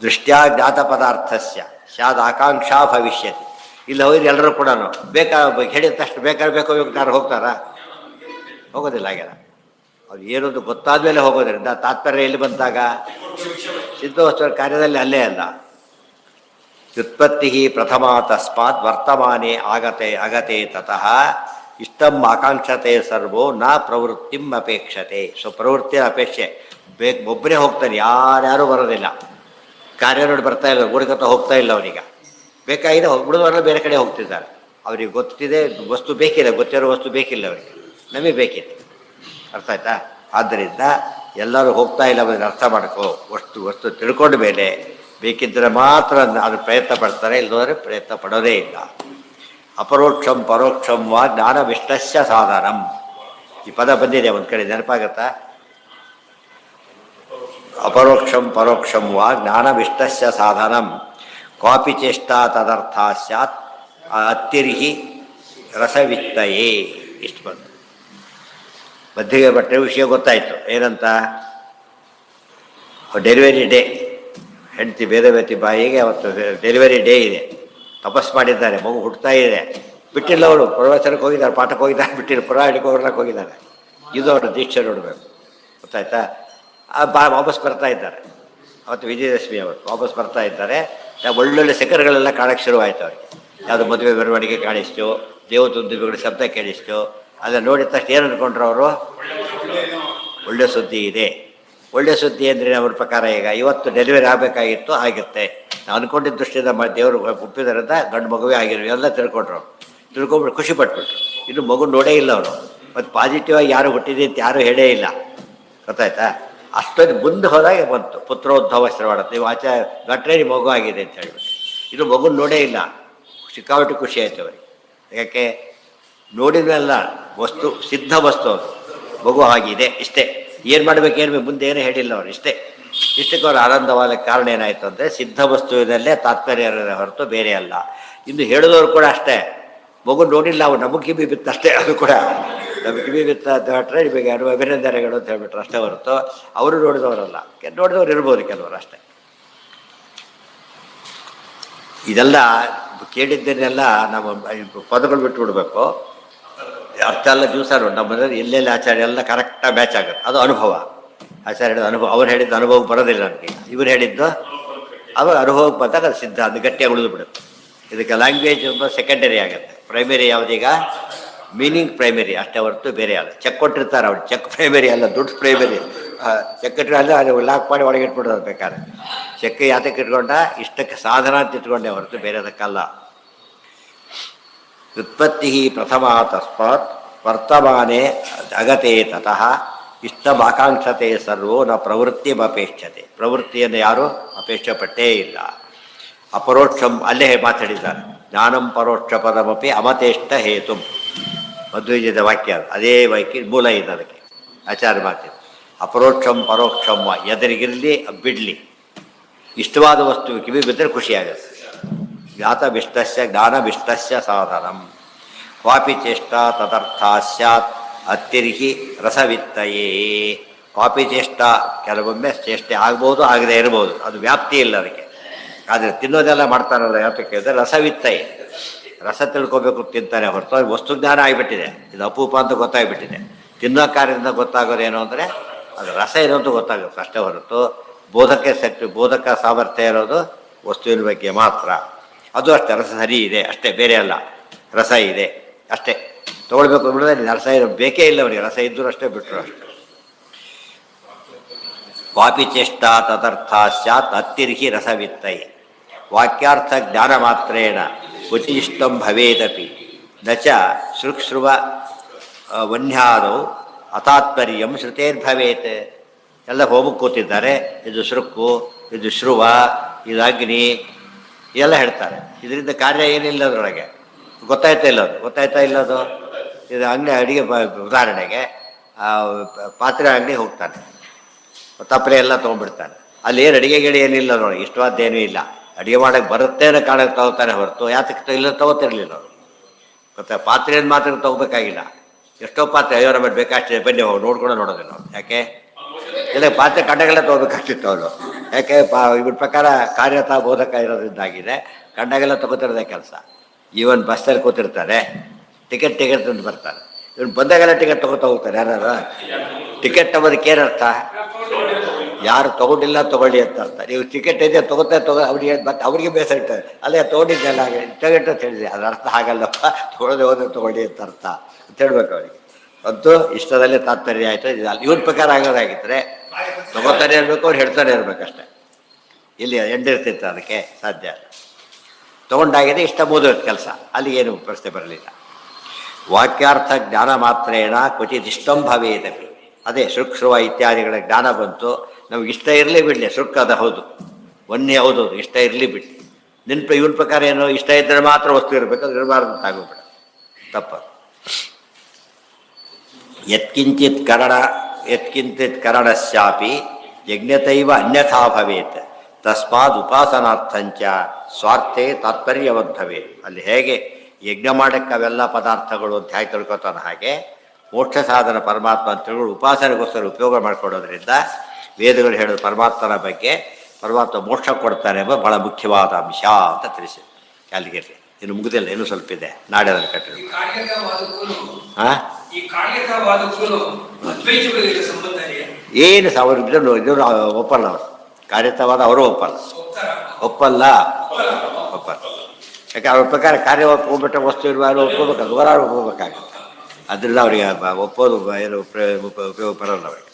ದೃಷ್ಟ್ಯಾ ಜ್ಞಾತ ಪದಾರ್ಥಸ್ಯ ಸ್ಯಾದ್ ಆಕಾಂಕ್ಷಾ ಭವಿಷ್ಯತಿ. ಇಲ್ಲ ಹೋಗಿ ಎಲ್ಲರೂ ಕೂಡ ಬೇಕಾ ಹೇಳಿದ ತಕ್ಷಣ ಬೇಕಾದ್ರೆ ಬೇಕೋ ಬೇಕಾದ್ರೆ ಹೋಗ್ತಾರಾ? ಹೋಗೋದಿಲ್ಲ. ಆಗ್ಯಾರ ಅದು ಏನೊಂದು ಗೊತ್ತಾದ ಮೇಲೆ ಹೋಗೋದ್ರಿಂದ ತಾತ್ಪರ್ಯ ಎಲ್ಲಿ ಬಂದಾಗ ಸಿದ್ಧವಸ್ತುವಿನ ಕಾರ್ಯದಲ್ಲಿ ಅಲ್ಲೇ ಅಲ್ಲ. ವ್ಯುತ್ಪತ್ತಿ ಪ್ರಥಮ ತಸ್ಮಾತ್ ವರ್ತಮಾನೆ ಆಗತೆ ತತಃ ಇಷ್ಟಂ ಆಕಾಂಕ್ಷತೆ ಸರ್ವೋ ನ ಪ್ರವೃತ್ತಿಂ ಅಪೇಕ್ಷತೆ. ಸೊ ಪ್ರವೃತ್ತಿಯ ಅಪೇಕ್ಷೆ ಬೇಕು, ಒಬ್ಬರೇ ಹೋಗ್ತಾನೆ, ಯಾರ್ಯಾರೂ ಬರೋದಿಲ್ಲ. ಕಾರ್ಯ ನೋಡಿ ಬರ್ತಾ ಇಲ್ಲ, ಊರಿಗತ್ತ ಹೋಗ್ತಾ ಇಲ್ಲ. ಅವನಿಗೆ ಬೇಕಾಗಿದೆ, ಹುಡುಗರೆಲ್ಲ ಬೇರೆ ಕಡೆ ಹೋಗ್ತಿದ್ದಾರೆ. ಅವ್ರಿಗೆ ಗೊತ್ತಿದೆ ವಸ್ತು ಬೇಕಿಲ್ಲ, ಗೊತ್ತಿರೋ ವಸ್ತು ಬೇಕಿಲ್ಲ ಅವರಿಗೆ, ನಮಗೆ ಬೇಕಿದೆ. ಅರ್ಥ ಆಯ್ತಾ? ಆದ್ದರಿಂದ ಎಲ್ಲರೂ ಹೋಗ್ತಾ ಇಲ್ಲ ಅದನ್ನು ಅರ್ಥ ಮಾಡ್ಕೋ. ವಸ್ತು ತಿಳ್ಕೊಂಡ ಮೇಲೆ ಬೇಕಿದ್ದರೆ ಮಾತ್ರ ಅದು ಪ್ರಯತ್ನ ಪಡ್ತಾರೆ, ಇಲ್ಲದೋದ್ರೆ ಪ್ರಯತ್ನ ಪಡೋದೇ ಇಲ್ಲ. ಅಪರೋಕ್ಷಂ ಪರೋಕ್ಷಂ ವಾ ಜ್ಞಾನವಿಷ್ಟಸ್ಯ ಸಾಧನಂ. ಈ ಪದ ಬಂದಿದೆ ಒಂದು ಕಡೆ, ನೆನಪಾಗತ್ತಾ? ಅಪರೋಕ್ಷಂ ಪರೋಕ್ಷಂ ವಾ ಜ್ಞಾನವಿಷ್ಟಸ್ಯ ಸಾಧನಂ ಕ್ವಾಪಿ ಚೇಷ್ಟಾ ತದರ್ಥ ಸ್ಯಾತ್ ಅತ್ತಿರ್ಹಿ ರಸವಿತ್ತಯೇ. ಇಷ್ಟು ಬಂತು. ಮಧ್ಯಗೆ ಬಟ್ಟೆ ವಿಷಯ ಗೊತ್ತಾಯಿತು. ಏನಂತ, ಡೆಲಿವರಿ ಡೇ, ಹೆಂಡತಿ ವೇದವತಿ ಬಾಯಿಗೆ ಅವತ್ತು ಡೆಲಿವರಿ ಡೇ ಇದೆ. ತಪಸ್ ಮಾಡಿದ್ದಾರೆ, ಮಗು ಹುಟ್ಟುತ್ತಾ ಇದೆ. ಬಿಟ್ಟಿಲ್ಲ, ಅವರು ಪ್ರವಚನಕ್ಕೆ ಹೋಗಿದ್ದಾರೆ, ಪಾಠಕ್ಕೆ ಹೋಗಿದ್ದಾರೆ, ಬಿಟ್ಟಿಲ್ಲ, ಪುರಾಣಿಕ ಹೋಗ್ಲಕ್ಕೆ ಹೋಗಿದ್ದಾರೆ. ಇದು ಅವರು ದೀಕ್ಷೆ ನೋಡಬೇಕು. ಗೊತ್ತಾಯ್ತಾ? ವಾಪಸ್ ಬರ್ತಾ ಇದ್ದಾರೆ. ಅವತ್ತು ವಿಜಯದಶಮಿ ಅವತ್ತು ವಾಪಸ್ ಬರ್ತಾ ಇದ್ದಾರೆ. ಒಳ್ಳೊಳ್ಳೆ ಸೆಕರ್ಗಳೆಲ್ಲ ಕಾಣಕ್ಕೆ ಶುರುವಾಯಿತು ಅವರಿಗೆ. ಯಾವುದು ಮದುವೆ ಮೆರವಣಿಗೆ ಕಾಣಿಸ್ತು, ದೇವತುಂದುಗಳ ಶಬ್ದ ಕೇಳಿಸ್ತು. ಅದನ್ನು ನೋಡಿದ ತಕ್ಷಣ ಏನು ಅಂದ್ಕೊಂಡ್ರು ಅವರು? ಒಳ್ಳೆ ಸುದ್ದಿ ಇದೆ. ಒಳ್ಳೆ ಸುದ್ದಿ ಅಂದರೆ ಅವ್ರ ಪ್ರಕಾರ ಈಗ ಇವತ್ತು ಡೆಲಿವರಿ ಆಗಬೇಕಾಗಿತ್ತು, ಆಗುತ್ತೆ. ನಾವು ಅಂದ್ಕೊಂಡಿದ್ದ ದೃಷ್ಟಿಯಿಂದ ದೇವರು ಒಪ್ಪಿದರಿಂದ ಗಂಡು ಮಗುವೇ ಆಗಿರೋ ಎಲ್ಲ ತಿಳ್ಕೊಂಬಿಟ್ಟು ಖುಷಿ ಪಟ್ಬಿಟ್ರು. ಇನ್ನು ಮಗು ನೋಡೇ ಇಲ್ಲ ಅವರು. ಮತ್ತು ಪಾಸಿಟಿವ್ ಆಗಿ ಯಾರು ಹುಟ್ಟಿದೆ ಅಂತ ಯಾರೂ ಹೇಳೇ ಇಲ್ಲ. ಗೊತ್ತಾಯ್ತಾ? ಅಷ್ಟೊಂದು ಮುಂದೆ ಹೋದಾಗ ಬಂತು ಪುತ್ರೋದ್ಭವ ಶ್ರವಣತೆ. ನೀವು ಗಟ್ರೆ ನಿಮ್ಮ ಮಗು ಆಗಿದೆ ಅಂತ ಹೇಳ್ಬಿಟ್ಟು. ಇದು ಮಗು ನೋಡೇ ಇಲ್ಲ. ಸಿಕ್ಕಾಪಟ್ಟೆ ಖುಷಿ ಆಯ್ತು ಅವರಿಗೆ. ಯಾಕೆ? ನೋಡಿದ್ಮೇಲೆ ವಸ್ತು ಸಿದ್ಧ ವಸ್ತು, ಅದು ಮಗು ಆಗಿದೆ, ಇಷ್ಟೇ. ಏನು ಮಾಡಬೇಕೇನು ಮುಂದೆ ಏನೂ ಹೇಳಿಲ್ಲ ಅವರು. ಇಷ್ಟಕ್ಕೆ ಅವರು ಆನಂದವಾದ ಕಾರಣ ಏನಾಯಿತು ಅಂದರೆ ಸಿದ್ಧ ವಸ್ತುವಿನಲ್ಲೇ ತಾತ್ಪರ್ಯ ಹೊರತು ಬೇರೆ ಅಲ್ಲ. ಇನ್ನು ಹೇಳಿದವರು ಕೂಡ ಅಷ್ಟೇ, ಮಗು ನೋಡಿಲ್ಲ, ಅವ್ರು ನಮಗೆ ಕಿವಿ ಬಿತ್ತು ಅಷ್ಟೇ. ಅದು ಕೂಡ ನಮಗೆ ಕಿವಿ ಬಿತ್ತರೆ ನಿಮಗೆ ಅಭಿನಂದನೆಗಳು ಅಂತ ಹೇಳ್ಬಿಟ್ರು ಅಷ್ಟೇ ಹೊರತು ಅವರು ನೋಡಿದವರಲ್ಲ. ನೋಡಿದವ್ರು ಇರ್ಬೋದು ಕೆಲವರು ಅಷ್ಟೇ. ಇದೆಲ್ಲ ಕೇಳಿದ್ದನ್ನೆಲ್ಲ ನಾವು ಪದಗಳು ಬಿಟ್ಟು ಬಿಡಬೇಕು. ಅರ್ಥ ಎಲ್ಲ ದಿವಸ ನೋಡಿ ನಮ್ಮ ಮನೆಯಲ್ಲಿ ಎಲ್ಲೆಲ್ಲಿ ಆಚಾರ್ಯ ಎಲ್ಲ ಕರೆಕ್ಟಾಗಿ ಮ್ಯಾಚ್ ಆಗುತ್ತೆ. ಅದು ಅನುಭವ. ಆಚಾರ್ಯ ಹೇಳಿದ ಅನುಭವ, ಅವ್ರು ಹೇಳಿದ್ದು ಅನುಭವಕ್ಕೆ ಬರೋದಿಲ್ಲ ನನಗೆ. ಇವ್ರು ಹೇಳಿದ್ದು ಅವಾಗ ಅನುಭವಕ್ಕೆ ಬಂದಾಗ ಅದು ಸಿದ್ಧ, ಅದು ಗಟ್ಟಿಯಾಗಿ ಉಳಿದು ಬಿಡುತ್ತೆ. ಇದಕ್ಕೆ ಲ್ಯಾಂಗ್ವೇಜ್ ಸೆಕೆಂಡರಿ ಆಗುತ್ತೆ. ಪ್ರೈಮರಿ ಯಾವುದೀಗ ಮೀನಿಂಗ್ ಪ್ರೈಮರಿ ಅಷ್ಟೇ ಹೊರತು ಬೇರೆ ಅಲ್ಲ. ಚೆಕ್ ಕೊಟ್ಟಿರ್ತಾರೆ ಅವ್ರು, ಚೆಕ್ ಪ್ರೈಮರಿ ಅಲ್ಲ, ದುಡ್ಡು ಪ್ರೈಮರಿ. ಚೆಕ್ ಇಟ್ಟರೆ ಅಲ್ಲ, ಅದು ಲಾಕ್ ಮಾಡಿ ಒಳಗೆ ಇಟ್ಬಿಡೋದು ಬೇಕಾದ್ರೆ. ಚೆಕ್ ಯಾತಕ್ಕೆ ಇಟ್ಕೊಂಡ? ಇಷ್ಟಕ್ಕೆ ಸಾಧನ ಅಂತ ಇಟ್ಕೊಂಡೆ ಹೊರತು ಬೇರೆ ಅದಕ್ಕಲ್ಲ. ವ್ಯುತ್ಪತ್ತಿ ಪ್ರಥಮ ತಸ್ಮಾತ್ ವರ್ತಮಾನೆ ಅಗತೆ ತತಃ ಇಷ್ಟಂ ಆಕಾಂಕ್ಷತೆ ಸರ್ವೋ ನ ಪ್ರವೃತ್ತಿಮಪೇಕ್ಷತೆ. ಪ್ರವೃತ್ತಿಯನ್ನು ಯಾರು ಅಪೇಕ್ಷೆ ಪಟ್ಟೇ ಇಲ್ಲ. ಅಪರೋಕ್ಷಂ ಅಲ್ಲೇ ಮಾತಾಡಿದ್ದಾರೆ. ಜ್ಞಾನಂ ಪರೋಕ್ಷ ಪದಮಪಿ ಅಮತೇಷ್ಟ ಹೇತು. ಮಧ್ವೀಜದ ವಾಕ್ಯ ಅದೇ ವಾಕ್ಯ ಮೂಲ ಇದೆ. ಅದಕ್ಕೆ ಆಚಾರ್ಯ ಮಾತಿದೆ. ಅಪರೋಕ್ಷಂ ಪರೋಕ್ಷಂ ಎದುರಿಗಿರಲಿ ಬಿಡಲಿ, ಇಷ್ಟವಾದ ವಸ್ತು ಕಿವಿ ಬಿದ್ದರೆ ಖುಷಿಯಾಗುತ್ತೆ. ಜ್ಞಾತವಿಷ್ಟಸ್ಯ ಜ್ಞಾನವಿಷ್ಟಸ್ಯ ಸಾಧನಂ ಕ್ವಾಪಿ ಚೇಷ್ಟಾ ತದರ್ಥ ಸ್ಯಾತ್ ಅತ್ತಿರ್ಹಿ ರಸವಿತ್ತಯೇ. ಕ್ವಾಪಿ ಚೇಷ್ಟಾ ಕೆಲವೊಮ್ಮೆ ಚೇಷ್ಟೆ ಆಗ್ಬೋದು, ಆಗದೆ ಇರ್ಬೋದು, ಅದು ವ್ಯಾಪ್ತಿ ಇಲ್ಲ ಅದಕ್ಕೆ. ಆದರೆ ತಿನ್ನೋದೆಲ್ಲ ಮಾಡ್ತಾರಲ್ಲ, ಯಾತಕ್ಕೆ ಅಂದರೆ ರಸವಿತ್ತಯೇ. ರಸ ತಿಳ್ಕೊಬೇಕು ತಿಂತಾನೆ ಹೊರತು ಅದು ವಸ್ತು ಜ್ಞಾನ ಆಗಿಬಿಟ್ಟಿದೆ. ಇದು ಅಪೂಪ ಅಂತ ಗೊತ್ತಾಗಿಬಿಟ್ಟಿದೆ. ತಿನ್ನೋ ಕಾರ್ಯದಿಂದ ಗೊತ್ತಾಗೋದೇನು ಅಂದರೆ ಅದು ರಸ ಏನು ಅಂತ ಗೊತ್ತಾಗುತ್ತೆ ಅಷ್ಟೇ ಹೊರತು ಬೋಧಕ ಸಾಮರ್ಥ್ಯ ಇರೋದು ವಸ್ತುವಿನ ಬಗ್ಗೆ ಮಾತ್ರ. ಅದು ಅಷ್ಟೇ, ರಸ ಸರಿ ಇದೆ ಅಷ್ಟೇ, ಬೇರೆ ಅಲ್ಲ. ರಸ ಇದೆ ಅಷ್ಟೇ, ತೊಗೊಳ್ಬೇಕು ಬಿಡೋದ್ರೆ ರಸ ಇರೋ ಬೇಕೇ ಇಲ್ಲ ಅವನಿಗೆ. ರಸ ಇದ್ದರೂ ಅಷ್ಟೇ, ಬಿಟ್ಟರು ಅಷ್ಟೇ. ಕ್ವಾಪಿ ಚೇಷ್ಟಾ ತದರ್ಥ ಸ್ಯಾತ್ ಅತ್ತಿರ್ಹಿ ರಸವಿತ್ತೈ. ವಾಕ್ಯಾರ್ಥ ಜ್ಞಾನ ಮಾತ್ರೇಣ ಕ್ವಚಿಷ್ಟಂ ಭವೇದಪಿ ನ ಚ ಶೃಕ್ಶ್ರುವ ವನ್ಯಾದೌ ಅತಾತ್ಪರ್ಯಂ ಶ್ರುತೇರ್ಭವೇತ್. ಎಲ್ಲ ಹೋಮಕ್ಕೆ ಕೂತಿದ್ದಾರೆ, ಇದು ಶೃಕ್ಕು, ಇದು ಶ್ರುವ, ಇದು ಅಗ್ನಿ ಎಲ್ಲ ಹೇಳ್ತಾರೆ. ಇದರಿಂದ ಕಾರ್ಯ ಏನಿಲ್ಲ ಅದರೊಳಗೆ. ಗೊತ್ತಾಯ್ತಾ ಇಲ್ಲದು ಇದು ಅಂಗಡಿ ಅಡಿಗೆ ಉದಾಹರಣೆಗೆ ಪಾತ್ರೆ ಅಂಗಡಿ ಹೋಗ್ತಾನೆ, ತಪ್ಪಲೆ ಎಲ್ಲ ತೊಗೊಂಡ್ಬಿಡ್ತಾನೆ. ಅಲ್ಲಿ ಏನು ಅಡಿಗೆ ಗಿಡಿ ಏನಿಲ್ಲ ನೋಡಿ, ಇಷ್ಟವಾದ್ದೇನೂ ಇಲ್ಲ. ಅಡುಗೆ ಮಾಡೋಕ್ಕೆ ಬರುತ್ತೆ ಅನ್ನೋ ಕಾರಣಕ್ಕೆ ತಗೋತಾನೆ ಹೊರತು ಯಾತಕ್ಕೆ ಇಲ್ಲ ತೊಗೋತಿರ್ಲಿಲ್ಲ ಅವರು. ಗೊತ್ತಾ, ಪಾತ್ರೆಯನ್ನು ಮಾತ್ರ ತೊಗೋಬೇಕಾಗಿಲ್ಲ. ಎಷ್ಟೋ ಪಾತ್ರೆ ಅಯ್ಯೋ ನಮಗೆ ಬೇಕಾಗ್ತದೆ ಬನ್ನಿ ಹೋಗಿ ನೋಡೋದಿಲ್ಲ ಅವ್ರು. ಯಾಕೆ ಇಲ್ಲ ಪಾತ್ರೆ ಕಂಡಾಗೆಲ್ಲ ತೊಗೋಬೇಕಾಗ್ತಿತ್ತು ಅವರು. ಯಾಕೆ ಇವ್ರ ಪ್ರಕಾರ ಕಾರ್ಯತಾ ಬೋಧಕ ಇರೋದ್ರಿಂದಾಗಿದೆ ಕಂಡಾಗೆಲ್ಲ ತೊಗೋತಿರೋದೇ ಕೆಲಸ. ಈವನ್ ಬಸ್ಸಲ್ಲಿ ಕೂತಿರ್ತಾರೆ, ಟಿಕೆಟ್ ಅಂತ ಬರ್ತಾರೆ. ಇವ್ನು ಬಂದಾಗೆಲ್ಲ ಟಿಕೆಟ್ ಹೋಗ್ತಾರೆ. ಯಾರು ಟಿಕೆಟ್ ತಗೋದಕ್ಕೆ ಏನರ್ಥ? ಯಾರು ತೊಗೊಂಡಿಲ್ಲ ತೊಗೊಳ್ಳಿ ಅಂತ ಅರ್ಥ. ನೀವು ಟಿಕೆಟ್ ಇದೆ ಅವ್ರಿಗೆ ಮತ್ತೆ ಅವ್ರಿಗೆ ಬೇಸರ ಇರ್ತಾರೆ. ಅಲ್ಲೇ ತೊಗೊಂಡಿದ್ದೆಲ್ಲ ಟಿಕೆಟ್ ಅಂತ ಹೇಳಿದೆ, ಅದ್ರ ಅರ್ಥ ಹಾಗಲ್ಲಪ್ಪ, ತೊಗೊಳ್ಳೋದೇ ಹೋದ್ರೆ ತೊಗೊಳ್ಳಿ ಅಂತ ಅರ್ಥ ಅಂತ ಹೇಳ್ಬೇಕು ಅವರಿಗೆ. ಅಂತೂ ಇಷ್ಟದಲ್ಲೇ ತಾತ್ಪರ್ಯ ಆಯಿತು. ಇವ್ರ ಪ್ರಕಾರ ಆಗೋದಾಗಿದ್ದರೆ ತೊಗೋತಾನೆ ಇರಬೇಕು, ಅವ್ರು ಹೇಳ್ತಾನೆ ಇರಬೇಕಷ್ಟೆ. ಇಲ್ಲಿ ಎಂಡಿರ್ತಿತ್ತು, ಅದಕ್ಕೆ ಸಾಧ್ಯ ಅಲ್ಲ. ತೊಗೊಂಡಾಗಿದೆ ಇಷ್ಟ ಮುಗಿದೋದು ಕೆಲಸ, ಅಲ್ಲಿ ಏನು ಪ್ರಶ್ನೆ ಬರಲಿಲ್ಲ. ವಾಕ್ಯಾರ್ಥ ಜ್ಞಾನ ಮಾತ್ರೇಣ ಕ್ವಚಿತ್ ಇಷ್ಟಂ ಭವೇದಪಿ. ಅದೇ ಶೃಕ್ಶ್ರುವ ಇತ್ಯಾದಿಗಳ ಜ್ಞಾನ ಬಂತು, ನಮ್ಗೆ ಇಷ್ಟ ಇರಲಿ ಬಿಡಲಿ. ಶೃಕ್ ಅದು ಹೌದು, ವನ್ಯ ಹೌದು, ಇಷ್ಟ ಇರಲಿ ಬಿಡಲಿ. ಇವನ ಪ್ರಕಾರ ಏನು, ಇಷ್ಟ ಇದ್ದರೆ ಮಾತ್ರ ವಸ್ತು ಇರಬೇಕು, ಅದು ಇರಬಾರ್ದು ಅಂತ ಆಗೋಗ್ಬಿಡ ತಪ್ಪ. ಯತ್ಕಿಂಚಿತ್ ಕರಣಸ್ಯಾಪಿ ಯಜ್ಞತೈವ ಅನ್ಯಥಾ ಭವೇತ್ ತಸ್ಮಾದ್ ಉಪಾಸನಾರ್ಥಂಚ ಸ್ವಾರ್ಥೇ ತಾತ್ಪರ್ಯವದ್ಭವೇತ್. ಅಲ್ಲಿ ಹೇಗೆ ಯಜ್ಞ ಮಾಡೋಕ್ಕೆ ಅವೆಲ್ಲ ಪದಾರ್ಥಗಳು ಅಂತ ಹೇಗೆ ತಿಳ್ಕೊತಾನೆ, ಹಾಗೆ ಮೋಕ್ಷ ಸಾಧನ ಪರಮಾತ್ಮ ಅಂತೇಳಿ ಉಪಾಸನೆಗೋಸ್ಕರ ಉಪಯೋಗ ಮಾಡಿಕೊಡೋದ್ರಿಂದ ವೇದಗಳು ಹೇಳೋದು ಪರಮಾತ್ಮನ ಬಗ್ಗೆ, ಪರಮಾತ್ಮ ಮೋಕ್ಷ ಕೊಡ್ತಾನೆ ಎಂಬ ಬಹಳ ಮುಖ್ಯವಾದ ಅಂಶ ಅಂತ ತಿಳಿಸಿ. ಅಲ್ಲಿಗೆ ಇನ್ನು ಮುಗಿದಿಲ್ಲ, ಇನ್ನೂ ಸ್ವಲ್ಪ ಇದೆ, ನಾಳೆ ಅದನ್ನು ಕಟ್ಟಿದ್ರು. ಏನು ಅವರು ಇದನ್ನು ಒಪ್ಪಲ್ಲ. ಅವರು ಕಾರ್ಯತವಾದ ಅವರು ಒಪ್ಪಲ್ಲ. ಯಾಕೆ ಅವ್ರ ಪ್ರಕಾರ ಕಾರ್ಯ ಒಪ್ಕೊಂಡ್ಬಿಟ್ಟ ವಸ್ತು ಇರುವಾಗ ಒಪ್ಕೋಬೇಕು, ಅದು ಹೊರ ಒಪ್ಕೋಬೇಕಾಗುತ್ತೆ. ಅದರಿಂದ ಅವರಿಗೆ ಒಪ್ಪೋದು ಏನು ಉಪಯೋಗ ಬರಲ್ಲ ಅವರಿಗೆ.